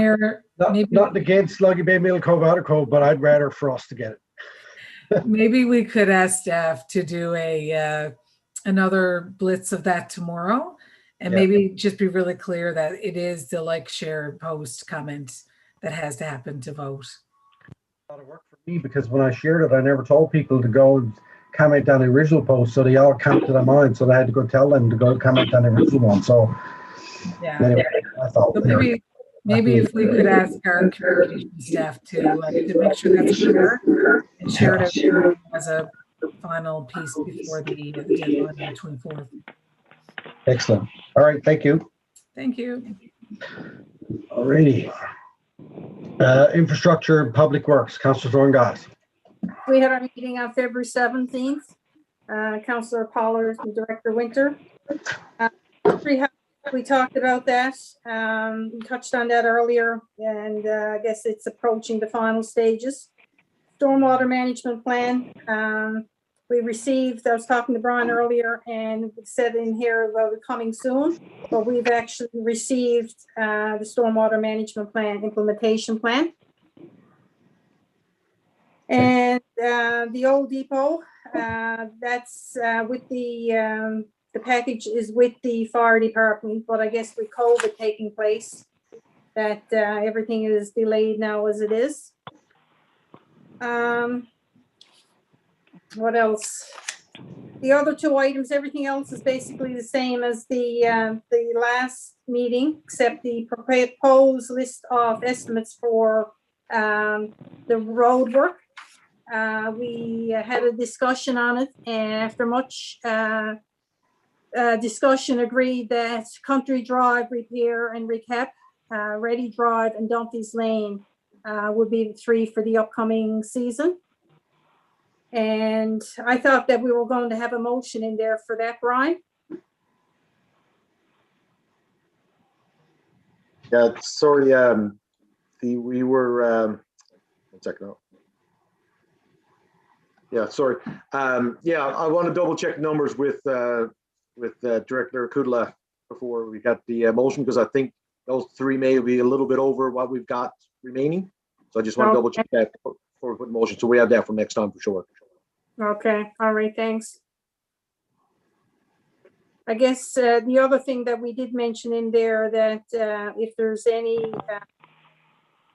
against Lymphedema, but I'd rather for us to get it. Maybe we could ask staff to do another blitz of that tomorrow, and maybe just be really clear that it is the like, share, post, comment that has to happen to vote. A lot of work for me, because when I shared it, I never told people to go and comment on the original post, so they all commented on mine, so I had to go tell them to go comment on the original one. So anyway, I thought maybe if we could ask our communication staff to make sure that's clear and share it out as a final piece before the deadline on the 24th. Excellent. All right, thank you. Thank you. All righty. Infrastructure and Public Works, Councillor Thorne-Goss. We had our meeting on February 17th. Councillor Pollard and Director Winter. We talked about that. We touched on that earlier, and I guess it's approaching the final stages. Stormwater management plan. We received, I was talking to Brian earlier, and it said in here about it coming soon, but we've actually received the stormwater management plan implementation plan. And the old depot, that's with the package is with the fire department, but I guess with COVID taking place, that everything is delayed now as it is. What else? The other two items, everything else is basically the same as the last meeting, except the proposed list of estimates for the road work. We had a discussion on it, and after much discussion, agreed that Country Drive repair and recap, Ready Drive, and Dumpy's Lane would be the three for the upcoming season. And I thought that we were going to have a motion in there for that, Brian. Yeah, sorry. We were. 1 second. Yeah, sorry. Yeah, I want to double check numbers with Director Kudla before we got the motion, because I think those three may be a little bit over what we've got remaining. So I just want to double check that before we put the motion, so we have that for next time for sure. Okay, all right, thanks. I guess the other thing that we did mention in there, that if there's any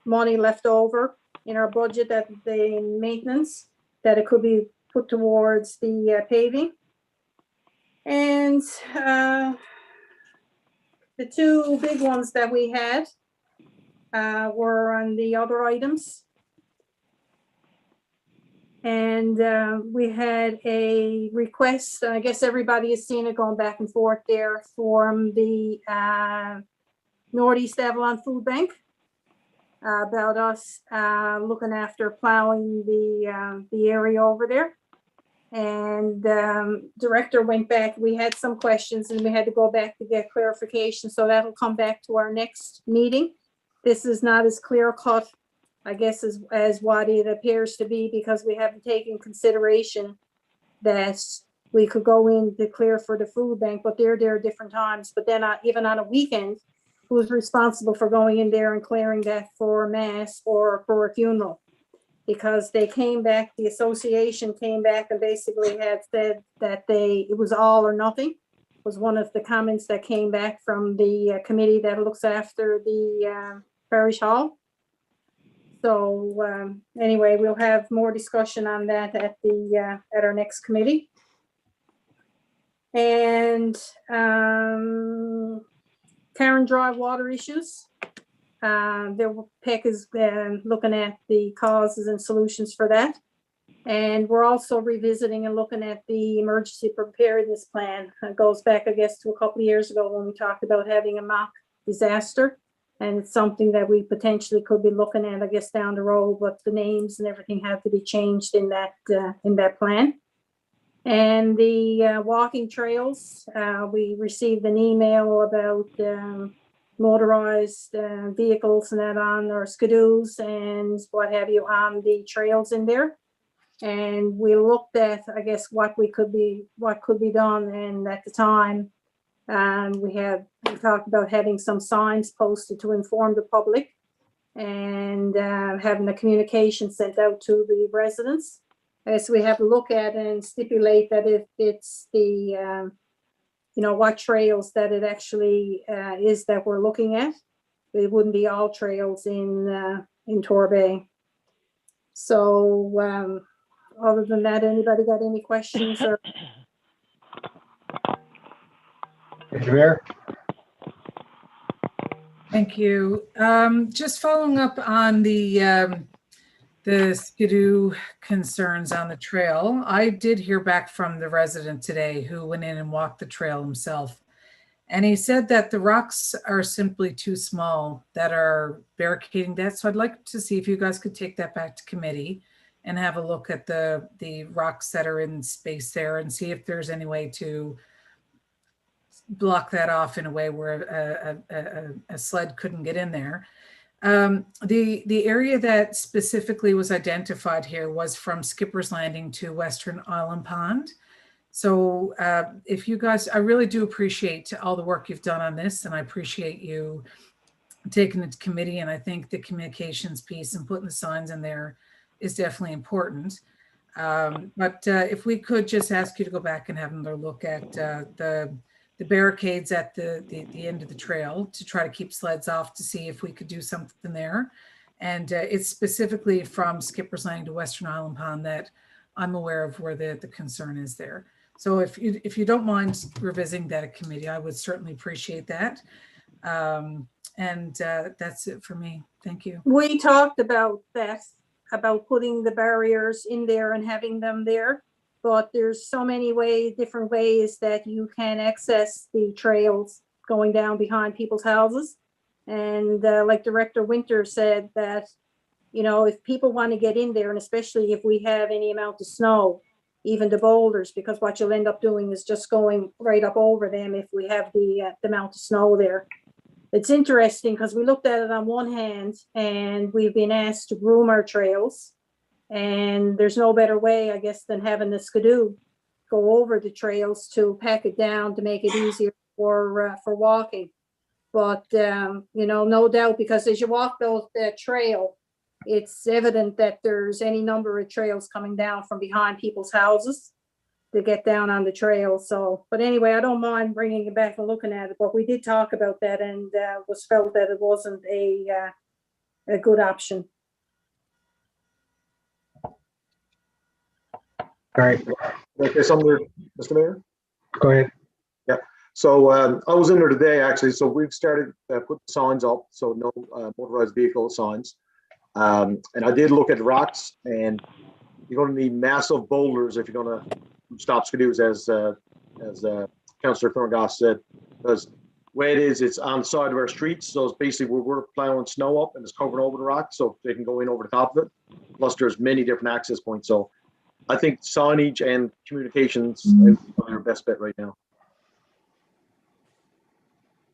money left over in our budget, that the maintenance, that it could be put towards the paving. And the two big ones that we had were on the other items. And we had a request, I guess everybody has seen it going back and forth there, from the Northeast Avalon Food Bank about us looking after plowing the area over there. And director went back. We had some questions and we had to go back to get clarification. So that'll come back to our next meeting. This is not as clear cut, I guess, as what it appears to be, because we haven't taken consideration that we could go in to clear for the food bank, but they're there at different times. But then even on a weekend, who's responsible for going in there and clearing that for mass or for a funeral? Because they came back, the association came back and basically had said that it was all or nothing, was one of the comments that came back from the committee that looks after the parish hall. So anyway, we'll have more discussion on that at our next committee. And Karen Drive water issues. PEC is looking at the causes and solutions for that. And we're also revisiting and looking at the emergency preparedness plan. It goes back, I guess, to a couple of years ago when we talked about having a mock disaster. And it's something that we potentially could be looking at, I guess, down the road, but the names and everything have to be changed in that plan. And the walking trails, we received an email about motorized vehicles and that on our skidoos and what have you on the trails in there. And we looked at, I guess, what could be done. And at the time, we talked about having some signs posted to inform the public and having a communication sent out to the residents. So we have to look at and stipulate that if it's the what trails that it actually is that we're looking at. It wouldn't be all trails in Torbay. So other than that, anybody got any questions? Or Thank you, Mayor. Thank you. Just following up on the skidoo concerns on the trail. I did hear back from the resident today who went in and walked the trail himself. And he said that the rocks are simply too small that are barricading that. So I'd like to see if you guys could take that back to committee and have a look at the rocks that are in space there and see if there's any way to block that off in a way where a sled couldn't get in there. The area that specifically was identified here was from Skipper's Landing to Western Island Pond. So if you guys, I really do appreciate all the work you've done on this, and I appreciate you taking it to committee. And I think the communications piece and putting the signs in there is definitely important. But if we could just ask you to go back and have another look at the barricades at the end of the trail to try to keep sleds off, to see if we could do something there. And it's specifically from Skipper's Landing to Western Island Pond that I'm aware of where the concern is there. So if you don't mind revisiting that at committee, I would certainly appreciate that. And that's it for me. Thank you. we talked about that, about putting the barriers in there and having them there. But there's so many different ways that you can access the trails going down behind people's houses. And like Director Winter said, that, if people want to get in there, and especially if we have any amount of snow, even the boulders, because what you'll end up doing is just going right up over them if we have the amount of snow there. It's interesting because we looked at it on one hand and we've been asked to groom our trails. And there's no better way, I guess, than having the skidoo go over the trails to pack it down to make it easier for walking. But, no doubt, because as you walk that trail, it's evident that there's any number of trails coming down from behind people's houses to get down on the trail. So, but anyway, I don't mind bringing it back and looking at it. But we did talk about that and was felt that it wasn't a good option. All right, Okay, something, Mr. Mayor? go ahead. So I was in there today, actually. So we've started putting signs up, so no motorized vehicle signs. And I did look at rocks, and you're going to need massive boulders if you're going to stop skidoos, as Councillor Thorngoss said, because the way it is, it's on the side of our streets. So it's basically where we're plowing snow up and it's covered over the rock, so they can go in over the top of it. Plus, there's many different access points. So I think signage and communications is probably our best bet right now.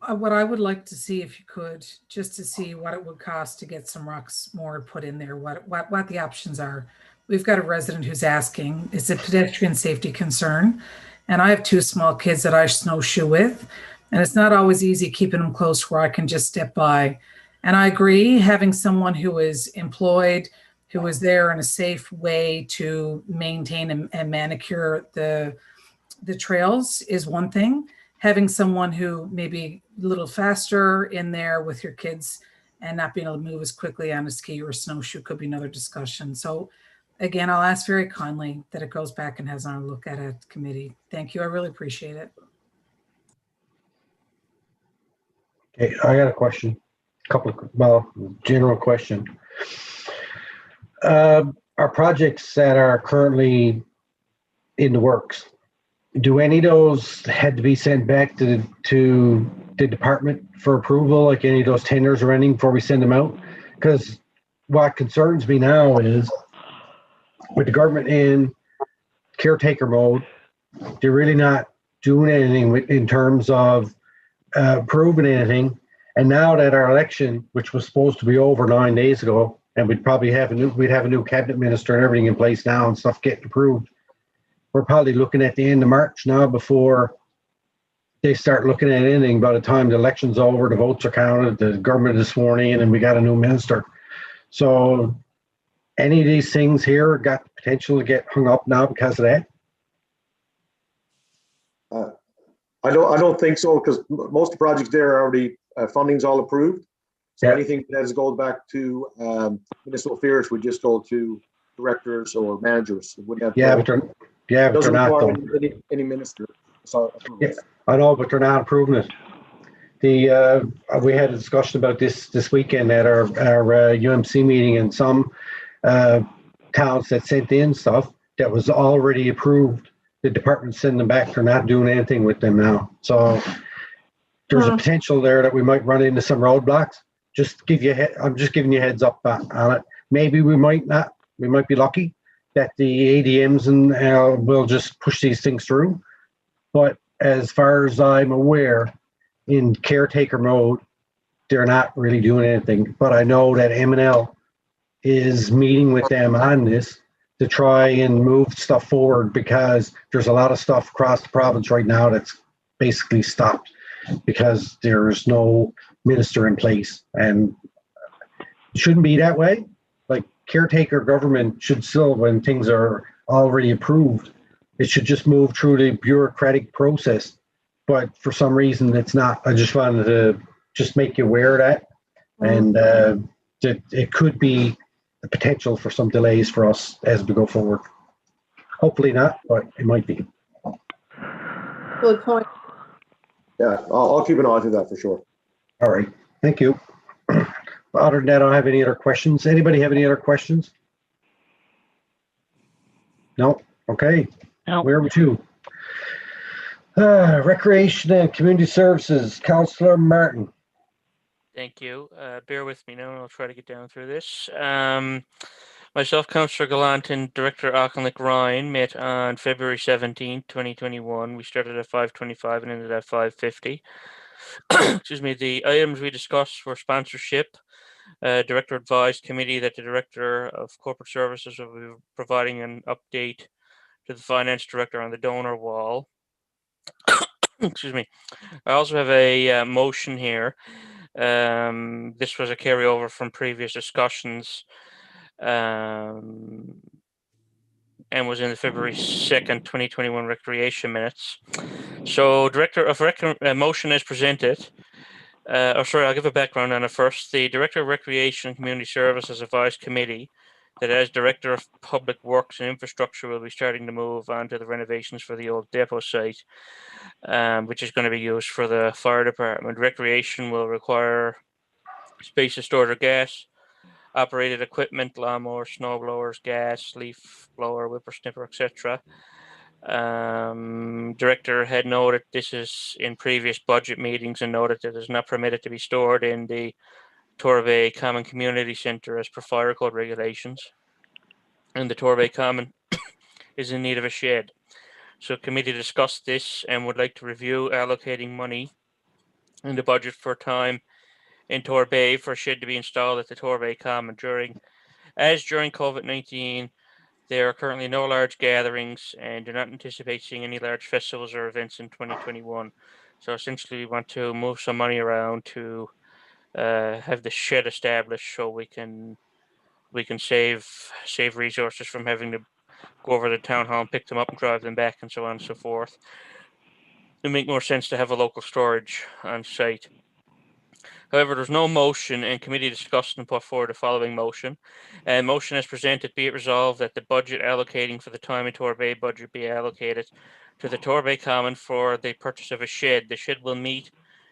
What I would like to see, if you could, just to see what it would cost to get some rocks more put in there, what the options are. We've got a resident who's asking, is it pedestrian safety concern? And I have 2 small kids that I snowshoe with, and it's not always easy keeping them close where I can just step by. And I agree, having someone who is employed, who is there in a safe way to maintain and manicure the trails is one thing. Having someone who maybe a little faster in there with your kids and not being able to move as quickly on a ski or a snowshoe could be another discussion. So again, I'll ask very kindly that it goes back and has another look at it, committee. Thank you. I really appreciate it. Okay, I got a question. General question. Our projects that are currently in the works, do any of those had to be sent back to the department for approval, like any of those tenders or anything, before we send them out? Because what concerns me now is with the government in caretaker mode, they're really not doing anything in terms of approving anything. And now that our election, which was supposed to be over 9 days ago, and we'd probably have a new cabinet minister and everything in place now and stuff getting approved, we're probably looking at the end of March now before they start looking at anything. By the time the election's over, the votes are counted, the government is sworn in, and we got a new minister. So any of these things here got the potential to get hung up now because of that? I don't think so, because most of the projects there are already funding's all approved. So anything that has gone back to municipal affairs would just go to directors or managers. It wouldn't have but they're not though. Any minister. So, I know, but they're not approving it. We had a discussion about this weekend at our UMC meeting, and some towns that sent in stuff that was already approved, the department sending them back. They're not doing anything with them now. So there's a potential there that we might run into some roadblocks. I'm just giving you a heads up on it. Maybe we might not. We might be lucky that the ADMs and will just push these things through. But as far as I'm aware, in caretaker mode, they're not really doing anything. But I know that M&L is meeting with them on this to try and move stuff forward, because there's a lot of stuff across the province right now that's basically stopped because there's no minister in place. And it shouldn't be that way. Like, caretaker government should still, when things are already approved, it should just move through the bureaucratic process. But for some reason, it's not. I just wanted to just make you aware of that. And that it could be the potential for some delays for us as we go forward. Hopefully not, but it might be. Good point. Yeah, I'll keep an eye on that for sure. All right, thank you. Other than that, I don't have any other questions. Anybody have any other questions? No? Okay. No. Where would you? Recreation and Community Services, Councillor Martin. Thank you. Bear with me now, and I'll try to get down through this. Myself, Councillor Gallant, and Director Auchinleck Ryan met on February 17, 2021. We started at 5:25 and ended at 5:50. Excuse me. The items we discussed were sponsorship. Director advised committee that the Director of Corporate Services will be providing an update to the Finance Director on the donor wall. Excuse me. I also have a motion here. This was a carryover from previous discussions, and was in the February 2nd, 2021 recreation minutes. So, Director of motion is presented. I'll give a background on it first. The Director of Recreation and Community Services advised committee that as Director of Public Works and Infrastructure will be starting to move on to the renovations for the old depot site, which is going to be used for the fire department. Recreation will require space to store their gas operated equipment, lawnmowers, snow blowers, gas, leaf blower, whippersnipper, etc. Director had noted this is in previous budget meetings and noted that it is not permitted to be stored in the Torbay Common Community Centre as per fire code regulations. And the Torbay Common is in need of a shed. So committee discussed this and would like to review allocating money in the budget for time in Torbay for a shed to be installed at the Torbay Common during COVID-19. There are currently no large gatherings and do not anticipate seeing any large festivals or events in 2021. So essentially we want to move some money around to have the shed established so we can save resources from having to go over to the town hall and pick them up and drive them back and so on and so forth. It would make more sense to have a local storage on site. However, there's no motion, and committee discussed and put forward the following motion. And motion as presented, be it resolved that the budget allocating for the time in Torbay budget be allocated to the Torbay Common for the purchase of a shed. The shed will meet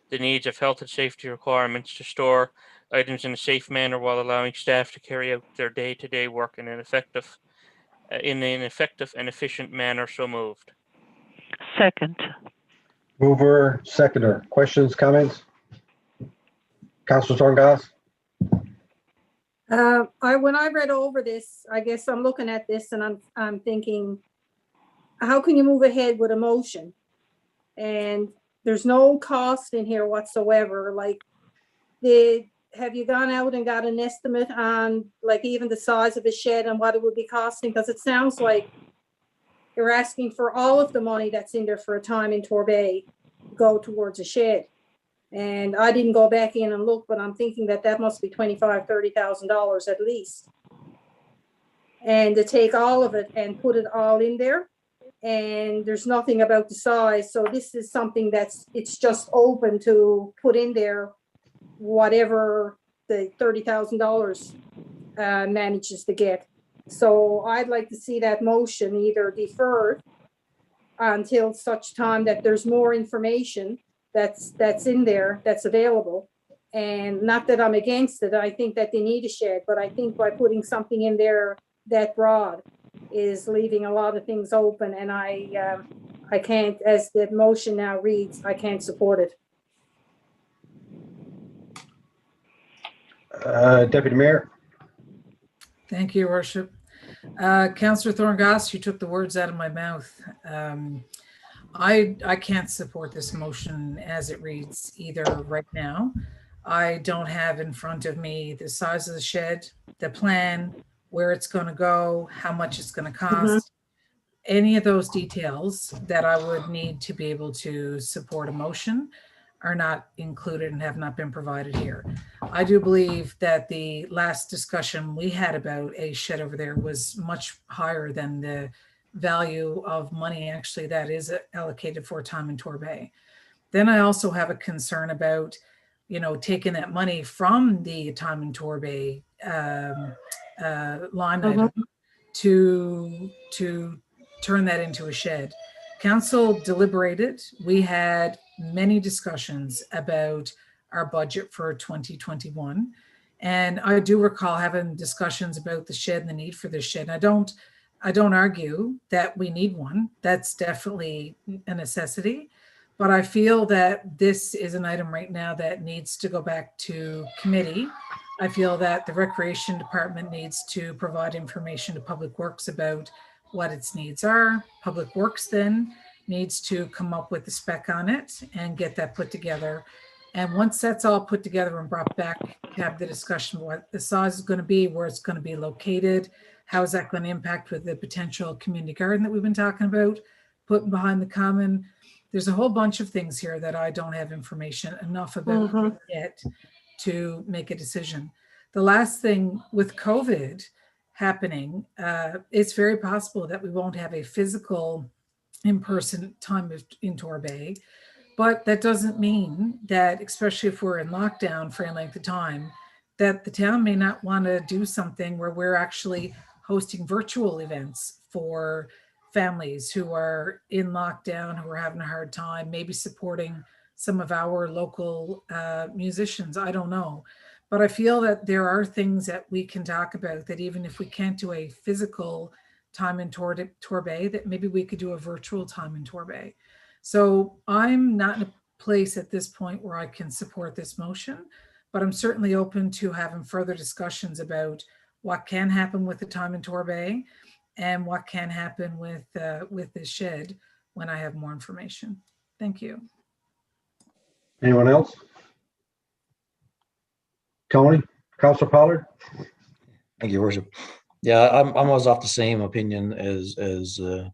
the needs of health and safety requirements to store items in a safe manner while allowing staff to carry out their day-to-day work in an effective and efficient manner. So moved. Second. Mover, seconder. Questions, comments? Councillor Torngas? When I read over this, I guess I'm looking at this and I'm thinking, how can you move ahead with a motion? And there's no cost in here whatsoever. Like, have you gone out and got an estimate on like even the size of a shed and what it would be costing? Because it sounds like you're asking for all of the money that's in there for a time in Torbay to go towards a shed. And I didn't go back in and look, but I'm thinking that must be $25,000, $30,000 at least. And to take all of it and put it all in there, and there's nothing about the size. So this is something it's just open to put in there whatever the $30,000 manages to get. So I'd like to see that motion either deferred until such time that there's more information that's in there, that's available. And not that I'm against it, I think that they need a shed, but I think by putting something in there that broad is leaving a lot of things open, and I can't, as the motion now reads, I can't support it. Deputy Mayor? Thank you, Your Worship. Councillor Thorngass, you took the words out of my mouth. I can't support this motion as it reads either right now. I don't have in front of me the size of the shed, the plan, where it's going to go, how much it's going to cost. Any of those details that I would need to be able to support a motion are not included and have not been provided here. I do believe that the last discussion we had about a shed over there was much higher than the value of money actually that is allocated for time in Torbay. Then I also have a concern about, taking that money from the time in Torbay line item to turn that into a shed. Council deliberated. We had many discussions about our budget for 2021. And I do recall having discussions about the shed and the need for the shed. I don't argue that we need one. That's definitely a necessity. But I feel that this is an item right now that needs to go back to committee. I feel that the Recreation Department needs to provide information to Public Works about what its needs are. Public Works then needs to come up with the spec on it and get that put together. And once that's all put together and brought back, have the discussion what the size is going to be, where it's going to be located, how is that going to impact with the potential community garden that we've been talking about, putting behind the common. There's a whole bunch of things here that I don't have information enough about yet to make a decision. The last thing with COVID happening, it's very possible that we won't have a physical in-person time in Torbay, but that doesn't mean that, especially if we're in lockdown for any length of time, that the town may not want to do something where we're actually hosting virtual events for families who are in lockdown, who are having a hard time, maybe supporting some of our local musicians. I don't know. But I feel that there are things that we can talk about that even if we can't do a physical time in Torbay, that maybe we could do a virtual time in Torbay. So I'm not in a place at this point where I can support this motion, but I'm certainly open to having further discussions about what can happen with the time in Torbay and what can happen with this shed when I have more information. Thank you. Anyone else? Tony, Councillor Pollard? Thank you, Your Worship. Yeah, I'm almost off the same opinion as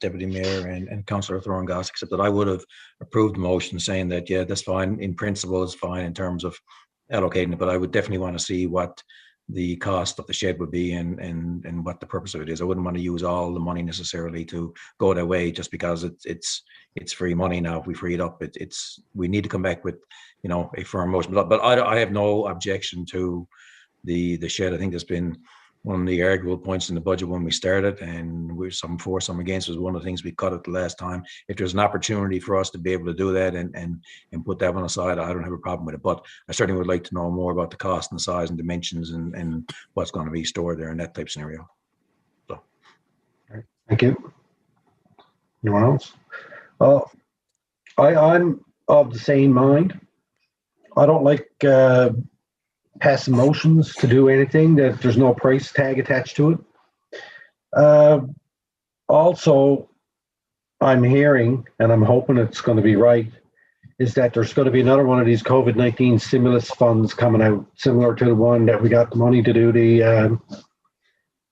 Deputy Mayor and Councillor Thorngoss, except that I would have approved the motion saying that, yeah, that's fine. In principle, it's fine in terms of allocating it, but I would definitely want to see what the cost of the shed would be and what the purpose of it is. I wouldn't want to use all the money necessarily to go that way just because it's free money now. If we free it up, we need to come back with, you know, a firm motion. But I have no objection to the shed. I think there's been one of the arguable points in the budget when we started, and we're some for, some against, was one of the things we cut it the last time. If there's an opportunity for us to be able to do that and put that one aside, I don't have a problem with it. But I certainly would like to know more about the cost and the size and dimensions and what's going to be stored there in that type scenario. So, thank you. Anyone else? I'm of the same mind. I don't like passing motions to do anything that there's no price tag attached to it. Also, I'm hearing, and I'm hoping it's going to be right, is that there's going to be another one of these COVID-19 stimulus funds coming out, similar to the one that we got the money to do the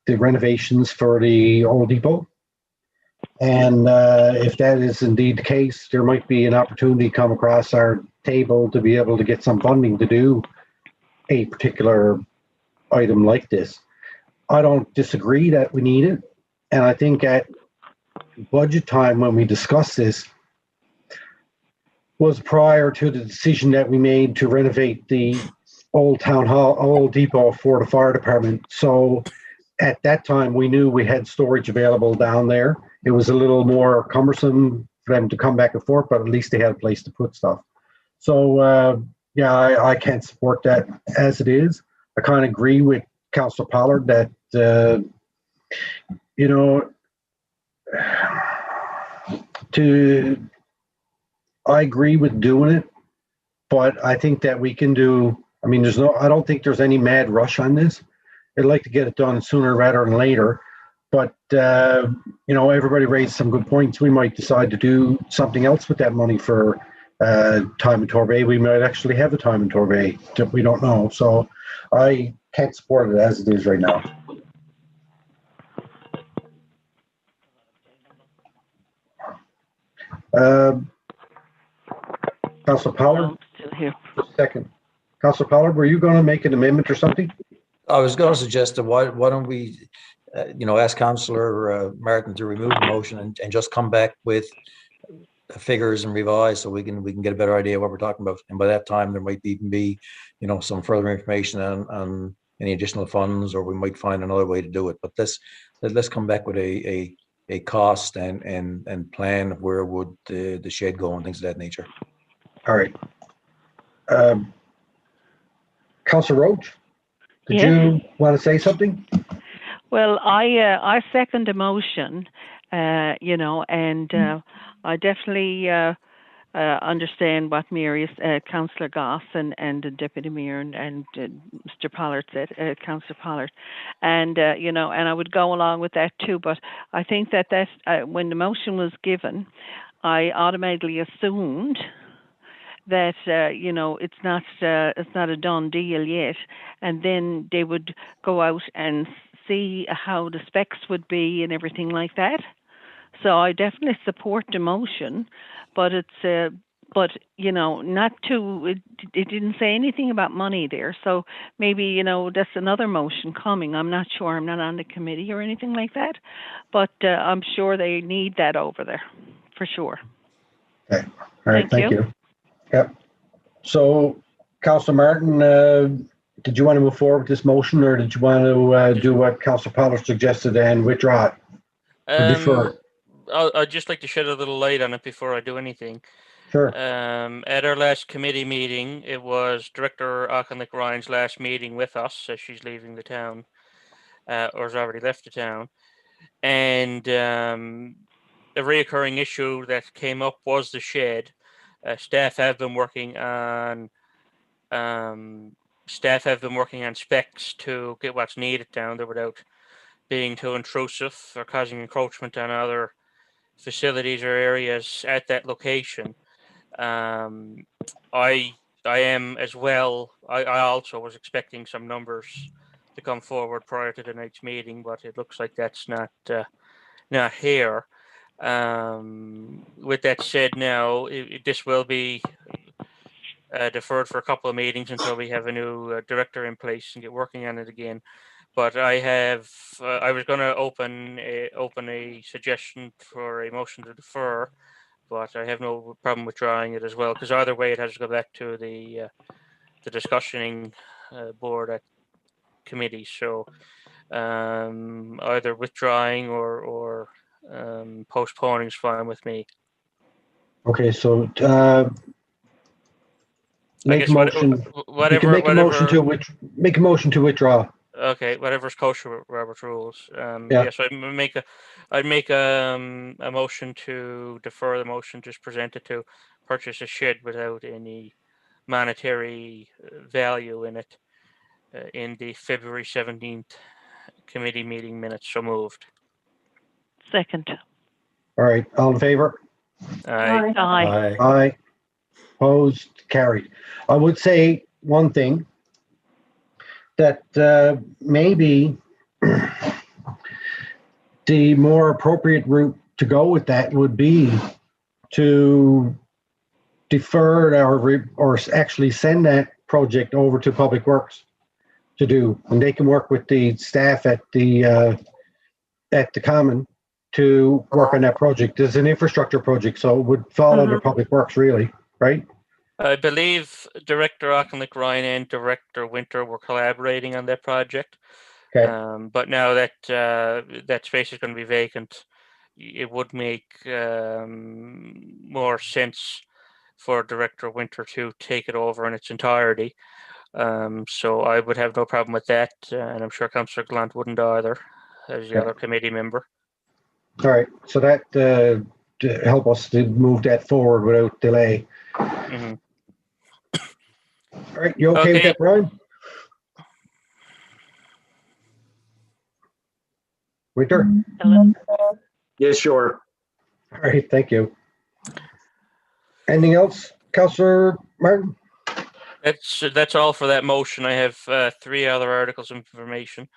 renovations for the old depot. And if that is indeed the case, there might be an opportunity come across our table to be able to get some funding to do a particular item like this. I don't disagree that we need it. And I think at budget time when we discussed this was prior to the decision that we made to renovate the old town hall, old depot for the fire department. So at that time we knew we had storage available down there. It was a little more cumbersome for them to come back and forth, but at least they had a place to put stuff. So yeah, I can't support that as it is. I kind of agree with Councillor Pollard that, you know, I agree with doing it, but I think that we can do, I mean, I don't think there's any mad rush on this. I'd like to get it done sooner rather than later. But, you know, everybody raised some good points. We might decide to do something else with that money for time in Torbay. We might actually have a time in Torbay that we don't know. So I can't support it as it is right now. Councillor Pollard? Still here. Second. Councillor Pollard, were you going to make an amendment or something? I was going to suggest that why don't we, you know, ask Councillor Martin to remove the motion and just come back with figures and revise so we can get a better idea of what we're talking about. And by that time, there might even be, you know, some further information on any additional funds, or we might find another way to do it. But let's come back with a cost and plan of where would the shed go and things of that nature. All right. Councillor Roach, did Yes. you want to say something? Well, I second the motion, you know, and I definitely understand what Mary, Councillor Goss and the Deputy Mayor and Mr. Pollard said, Councillor Pollard, and you know, and I would go along with that too. But I think that when the motion was given, I automatically assumed that you know, it's not a done deal yet, and then they would go out and see how the specs would be and everything like that. So I definitely support the motion, but it's but you know, not to it didn't say anything about money there. So maybe, you know, that's another motion coming. I'm not sure. I'm not on the committee or anything like that, but I'm sure they need that over there for sure. Okay. All right. Thank you. Yep. So, Councillor Martin, did you want to move forward with this motion, or did you want to do what Councillor Pollard suggested and withdraw it? Or defer? I'd just like to shed a little light on it before I do anything. Sure. At our last committee meeting, it was Director Auchinleck Ryan's last meeting with us as she's leaving the town, or has already left the town. And a reoccurring issue that came up was the shed. Staff have been working on specs to get what's needed down there without being too intrusive or causing encroachment on other facilities or areas at that location. I am as well. I also was expecting some numbers to come forward prior to tonight's meeting, but it looks like that's not here. With that said, now this will be deferred for a couple of meetings until we have a new director in place and get working on it again. But I was going to open a suggestion for a motion to defer, but I have no problem withdrawing it as well, because either way it has to go back to the discussioning board at committee. So either withdrawing or postponing is fine with me. Okay, so I make guess a motion. You can make a motion to withdraw. Okay, whatever's kosher with Robert's rules. Yeah. Yes, I'd make a motion to defer the motion just presented to purchase a shed without any monetary value in it in the February 17th committee meeting minutes. So moved. Second. All right, all in favor? Aye. Aye. Aye. Opposed, carried. I would say one thing, that maybe the more appropriate route to go with that would be to defer or actually send that project over to Public Works to do, and they can work with the staff at the Common to work on that project. It's an infrastructure project, so it would fall under Public Works, really, right? I believe Director Auchinleck Ryan and Director Winter were collaborating on that project. Okay. But now that that space is going to be vacant, it would make more sense for Director Winter to take it over in its entirety. So I would have no problem with that, and I'm sure Councillor Gallant wouldn't either, as the other committee member. All right, so that to help us to move that forward without delay. Mm-hmm. All right, you okay with that, Brian? Winter? Hello. Yes, sure. All right, thank you. Anything else, Councillor Martin? That's all for that motion. I have 3 other articles of information.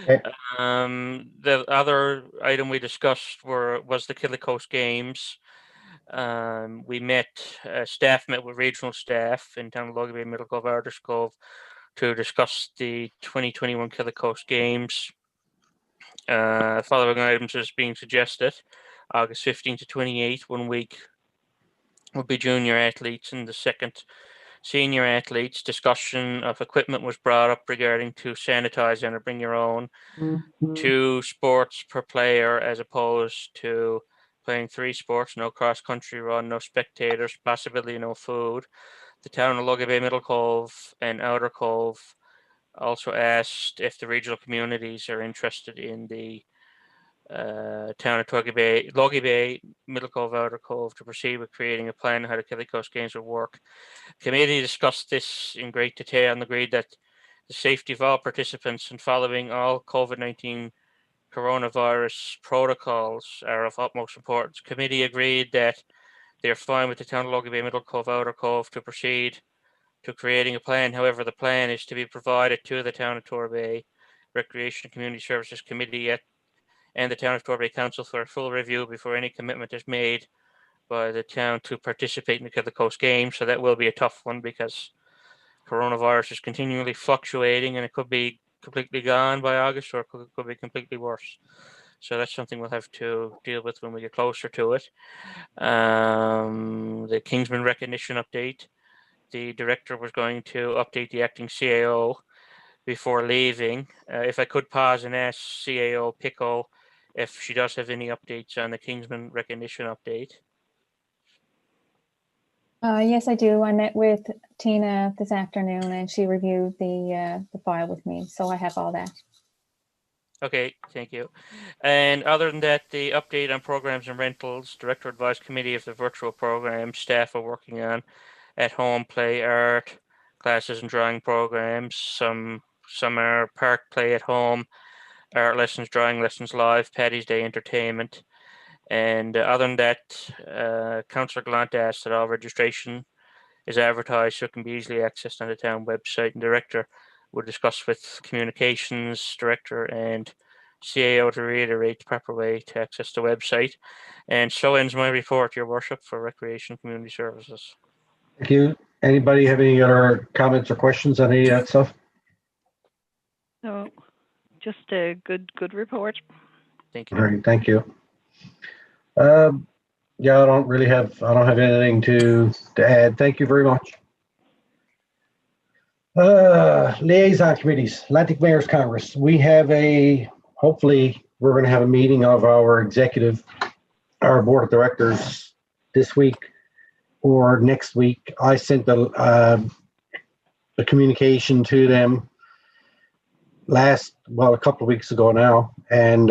Okay. The other item we discussed was the Killicoast Games. Staff met with regional staff in Town of Logie Bay, Middle Cove, Arders Cove to discuss the 2021 Killicoast Games. Following items as being suggested: August 15 to 28, 1 week will be junior athletes, and the second senior athletes. Discussion of equipment was brought up regarding to sanitize and bring your own. 2 sports per player as opposed to playing 3 sports, no cross-country run, no spectators, possibly no food. The Town of Logie Bay, Middle Cove and Outer Cove also asked if the regional communities are interested in the Town of Logie Bay, Middle Cove, Outer Cove to proceed with creating a plan on how the Killicoast Games will work. Committee discussed this in great detail and agreed that the safety of all participants and following all COVID-19 coronavirus protocols are of utmost importance. Committee agreed that they are fine with the Town of Logie Bay, Middle Cove, Outer Cove to proceed to creating a plan. However, the plan is to be provided to the Town of Torbay Recreation and Community Services Committee and the Town of Torbay Council for a full review before any commitment is made by the town to participate in the Killicoast Games. So that will be a tough one because coronavirus is continually fluctuating and it could be completely gone by August or it could be completely worse. So that's something we'll have to deal with when we get closer to it. The Kingsman recognition update. The director was going to update the acting CAO before leaving. If I could pause and ask CAO Pico if she does have any updates on the Kingsman recognition update. Yes, I do. I met with Tina this afternoon and she reviewed the file with me, so I have all that. Okay, thank you. And other than that, the update on programs and rentals, Director Advised Committee of the virtual program staff are working on at home play, art, classes and drawing programs. Some are park play at home. art lessons, drawing lessons live, Paddy's Day entertainment. And other than that, Councillor Gallant asked that all registration is advertised so it can be easily accessed on the town website. And Director will discuss with Communications Director and CAO to reiterate the proper way to access the website. And so ends my report, Your Worship, for Recreation Community Services. Thank you. Anybody have any other comments or questions on any of that stuff? No, just a good report. Thank you. All right, thank you. Yeah, I don't have anything to add. Thank you very much. Liaison committees, Atlantic Mayors Congress. We have hopefully we're going to have a meeting of our board of directors this week or next week. I sent a communication to them a couple of weeks ago now, and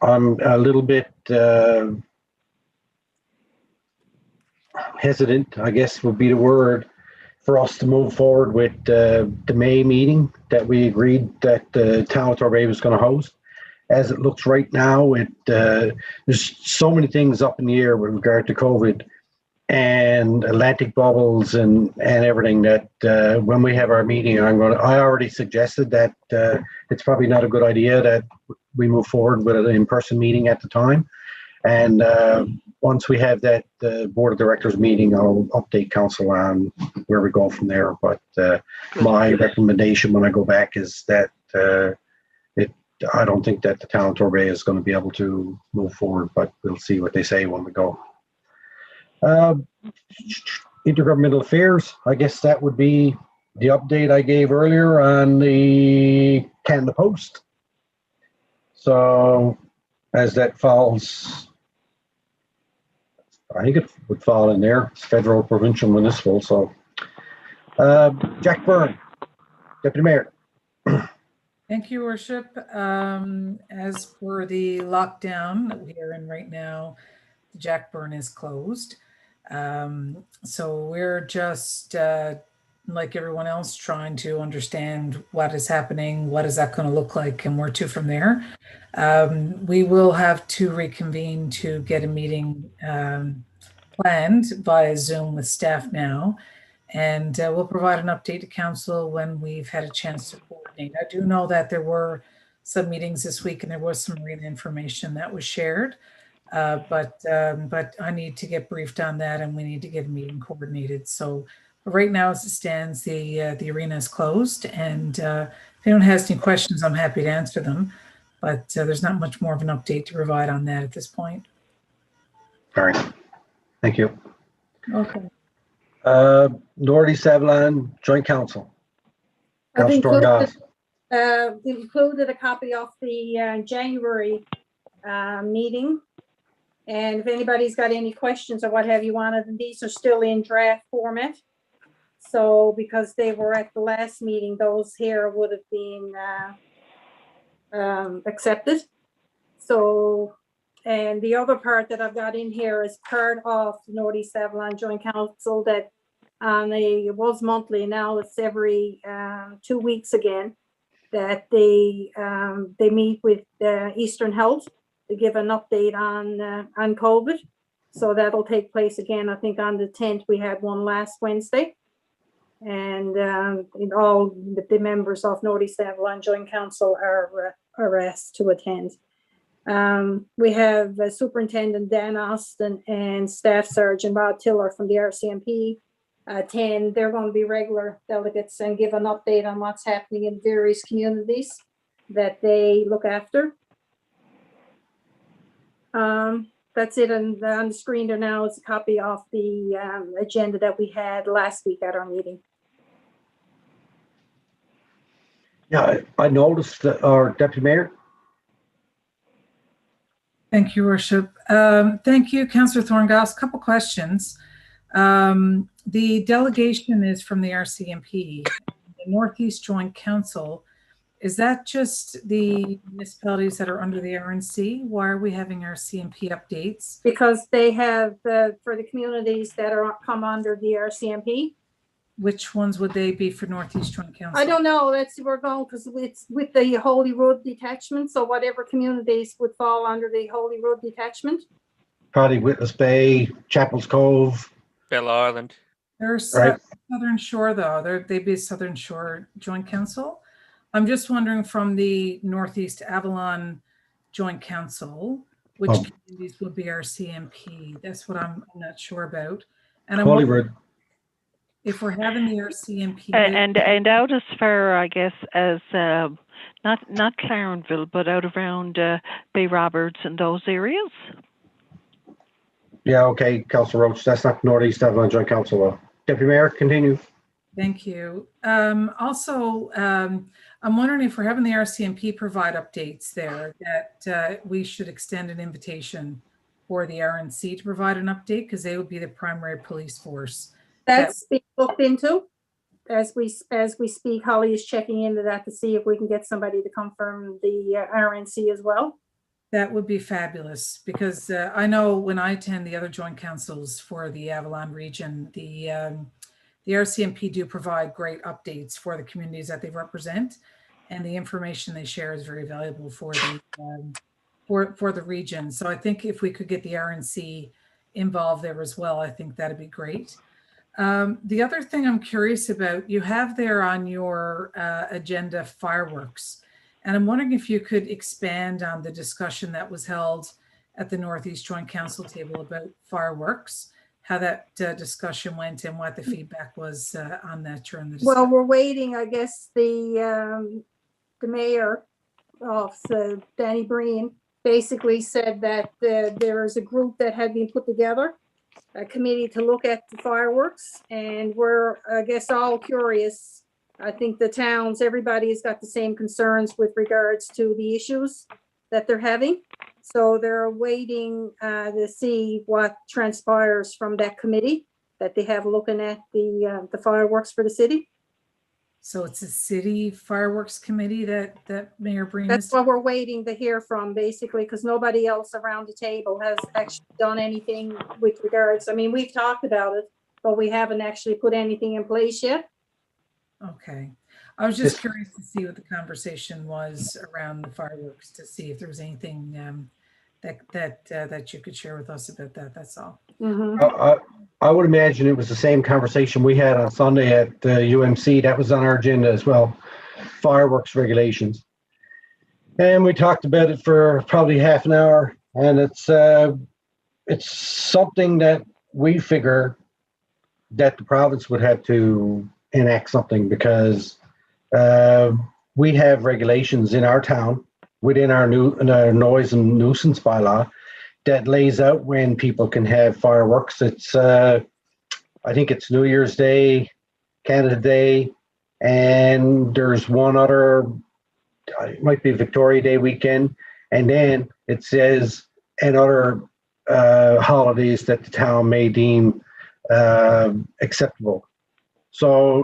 I'm a little bit hesitant, I guess would be the word, for us to move forward with the May meeting that we agreed that the town of Torbay was going to host. As it looks right now, there's so many things up in the air with regard to COVID and Atlantic bubbles and everything that when we have our meeting, I already suggested that it's probably not a good idea that we move forward with an in-person meeting at the time. And once we have that board of directors meeting, I'll update council on where we go from there. But my recommendation when I go back is that I don't think that the town of Torbay is going to be able to move forward, but we'll see what they say when we go. Intergovernmental Affairs, I guess that would be the update I gave earlier on the Canada Post. So as that falls, I think it would fall in there. It's federal, provincial, municipal. So Jack Byrne, Deputy Mayor. Thank you, Worship. As for the lockdown that we are in right now, the Jack Byrne is closed. So we're just, like everyone else, trying to understand what is happening, what is that going to look like, and where to from there. We will have to reconvene to get a meeting planned via Zoom with staff now. And we'll provide an update to council when we've had a chance to coordinate. I do know that there were some meetings this week and there was some marine information that was shared, but I need to get briefed on that and we need to get a meeting coordinated. So right now, as it stands, the arena is closed, and if anyone has any questions, I'm happy to answer them. But there's not much more of an update to provide on that at this point. All right, thank you. Okay. Northeast Avalon Joint Council. I've included a copy of the January meeting. And if anybody's got any questions or what have you wanted, and these are still in draft format. So because they were at the last meeting, those here would have been accepted. So, and the other part that I've got in here is part of the Northeast Avalon Joint Council that it was monthly, now it's every 2 weeks again, that they meet with Eastern Health to give an update on COVID. So that'll take place again, I think on the 10th. We had one last Wednesday. And all the members of Northeast Avalon Joint Council are asked to attend. We have Superintendent Dan Austin and Staff Sergeant Bob Tiller from the RCMP attend. They're going to be regular delegates and give an update on what's happening in various communities that they look after. That's it. And on the screen there now is a copy of the agenda that we had last week at our meeting. Yeah, I noticed that our Deputy Mayor. Thank you, Worship. Thank you, Councillor Thorngoss. A couple questions. The delegation is from the RCMP, the Northeast Joint Council. Is that just the municipalities that are under the RNC? Why are we having RCMP updates? Because they have for the communities that are come under the RCMP, which ones would they be for Northeast Joint Council? I don't know. We're going because it's with the Holy Road Detachment. So whatever communities would fall under the Holy Road Detachment. Probably Witness Bay, Chapel's Cove. Bell Island. There's Right. Southern Shore, though. They'd be Southern Shore Joint Council. I'm just wondering from the Northeast Avalon Joint Council, which communities would be our CMP. That's what I'm not sure about. And I'm wondering Holyrood. if we're having the RCMP. And out as far, I guess, as not Clarenville, but out around Bay Roberts and those areas. Yeah, okay, Councillor Roach. That's not Northeast Avalon Joint Council, though. Deputy Mayor, continue. Thank you. Also, I'm wondering if we're having the RCMP provide updates there, that we should extend an invitation for the RNC to provide an update, because they would be the primary police force. That's being looked into as we speak. Holly is checking into that to see if we can get somebody to come from the RNC as well. That would be fabulous, because I know when I attend the other joint councils for the Avalon region, the RCMP do provide great updates for the communities that they represent, and the information they share is very valuable for the for the region. So I think if we could get the RNC involved there as well, I think that'd be great. The other thing I'm curious about, you have there on your agenda fireworks, and I'm wondering if you could expand on the discussion that was held at the Northeast Joint Council table about fireworks, how that discussion went and what the feedback was on that during the discussion. Well, we're waiting, I guess, the mayor of Danny Breen basically said that there is a group that had been put together, a committee to look at the fireworks, and we're, I guess, all curious. I think the towns, everybody has got the same concerns with regards to the issues that they're having. So they're waiting to see what transpires from that committee that they have looking at the fireworks for the city. So it's a city fireworks committee that Mayor Breen That's is. what we're waiting to hear from, basically, because nobody else around the table has actually done anything with regards. I mean, we've talked about it, but we haven't actually put anything in place yet. Okay. I was just curious to see what the conversation was around the fireworks, to see if there was anything that you could share with us about that. That's all. Mm-hmm. I would imagine it was the same conversation we had on Sunday at UMC. That was on our agenda as well, fireworks regulations. And we talked about it for probably half an hour. And it's something that we figure that the province would have to enact something, because we have regulations in our town within our noise and nuisance bylaw that lays out when people can have fireworks. It's I think it's New Year's Day, Canada Day, and there's one other, it might be Victoria Day weekend, and then it says and other holidays that the town may deem acceptable. So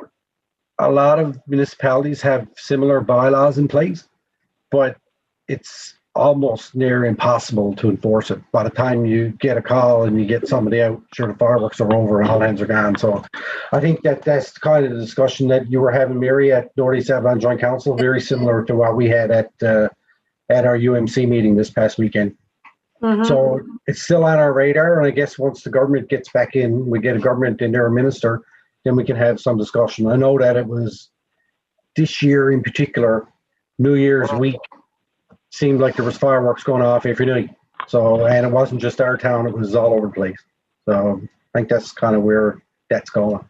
a lot of municipalities have similar bylaws in place, but it's almost near impossible to enforce it. By the time you get a call and you get somebody out, sure, the fireworks are over and all hands are gone. So I think that's kind of the discussion that you were having, Mary, at Northeast Avalon Joint Council, very similar to what we had at our UMC meeting this past weekend. Mm-hmm. So it's still on our radar, and I guess once the government gets back in, we get a government in there, a minister, then we can have some discussion. I know that it was this year in particular, New Year's week, seemed like there was fireworks going off every night. So, and it wasn't just our town, it was all over the place. So I think that's kind of where that's going.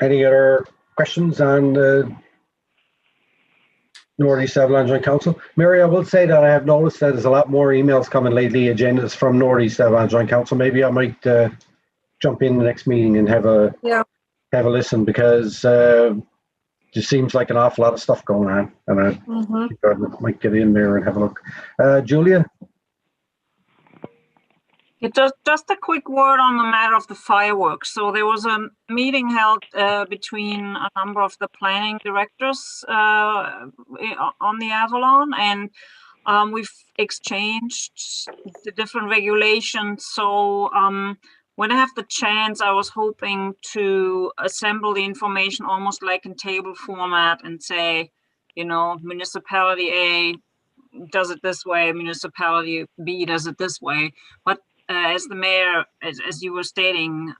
Any other questions on the Northeast Avalon Joint Council? Mary, I will say that I have noticed that there's a lot more emails coming lately, agendas from Northeast Avalon Joint Council. Maybe I might jump in the next meeting and have a listen, because there seems like an awful lot of stuff going on, and I might get in there and have a look. Julia? Yeah, just a quick word on the matter of the fireworks. So there was a meeting held between a number of the planning directors on the Avalon, and We've exchanged the different regulations. So when I have the chance, I was hoping to assemble the information almost like in table format and say, you know, municipality A does it this way, municipality B does it this way. But as the mayor, as you were stating,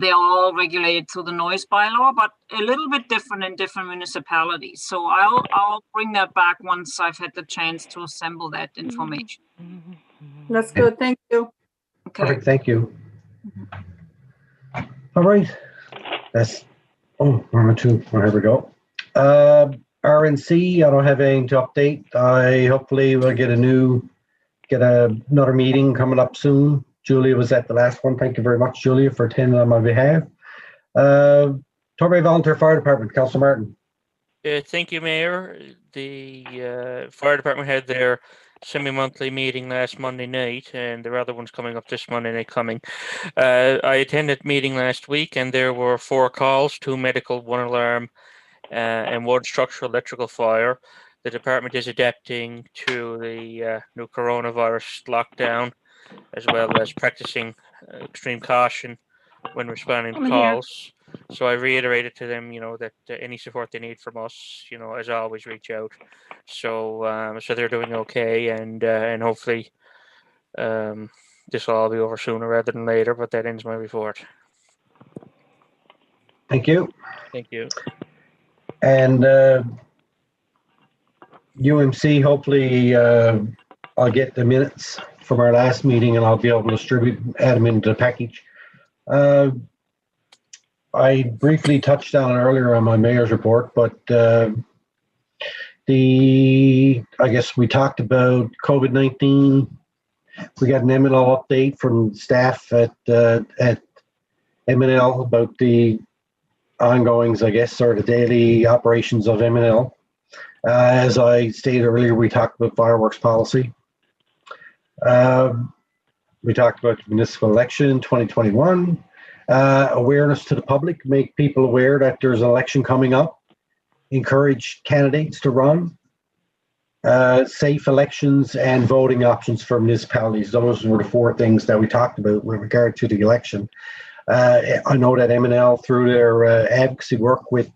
they're all regulated through the noise bylaw, but a little bit different in different municipalities. So I'll bring that back once I've had the chance to assemble that information. That's good. Thank you. Okay. Perfect, thank you. All right, that's, oh, number 2, there we go. RNC, I don't have anything to update. I hopefully will get another meeting coming up soon. Julia was at the last one. Thank you very much, Julia, for attending on my behalf. Torbay Volunteer Fire Department, Councillor Martin. Thank you, Mayor. The fire department had their semi-monthly meeting last Monday night, and there are other ones coming up this Monday night coming. I attended the meeting last week, and there were 4 calls, 2 medical, 1 alarm, and 1 structural electrical fire. The department is adapting to the new coronavirus lockdown, as well as practicing extreme caution when responding to calls. So I reiterated to them, you know, that any support they need from us, you know, as always, reach out. So so they're doing okay, and hopefully this will all be over sooner rather than later. But that ends my report. Thank you. Thank you. And UMC, hopefully I'll get the minutes from our last meeting and I'll be able to add them into the package. I briefly touched on it earlier on my mayor's report, but I guess we talked about COVID-19. We got an MNL update from staff at MNL about the ongoings, I guess, or the daily operations of MNL. As I stated earlier, we talked about fireworks policy. We talked about the municipal election 2021. Awareness to the public, make people aware that there's an election coming up. Encourage candidates to run. Safe elections and voting options for municipalities. Those were the 4 things that we talked about with regard to the election. I know that MNL, through their advocacy work with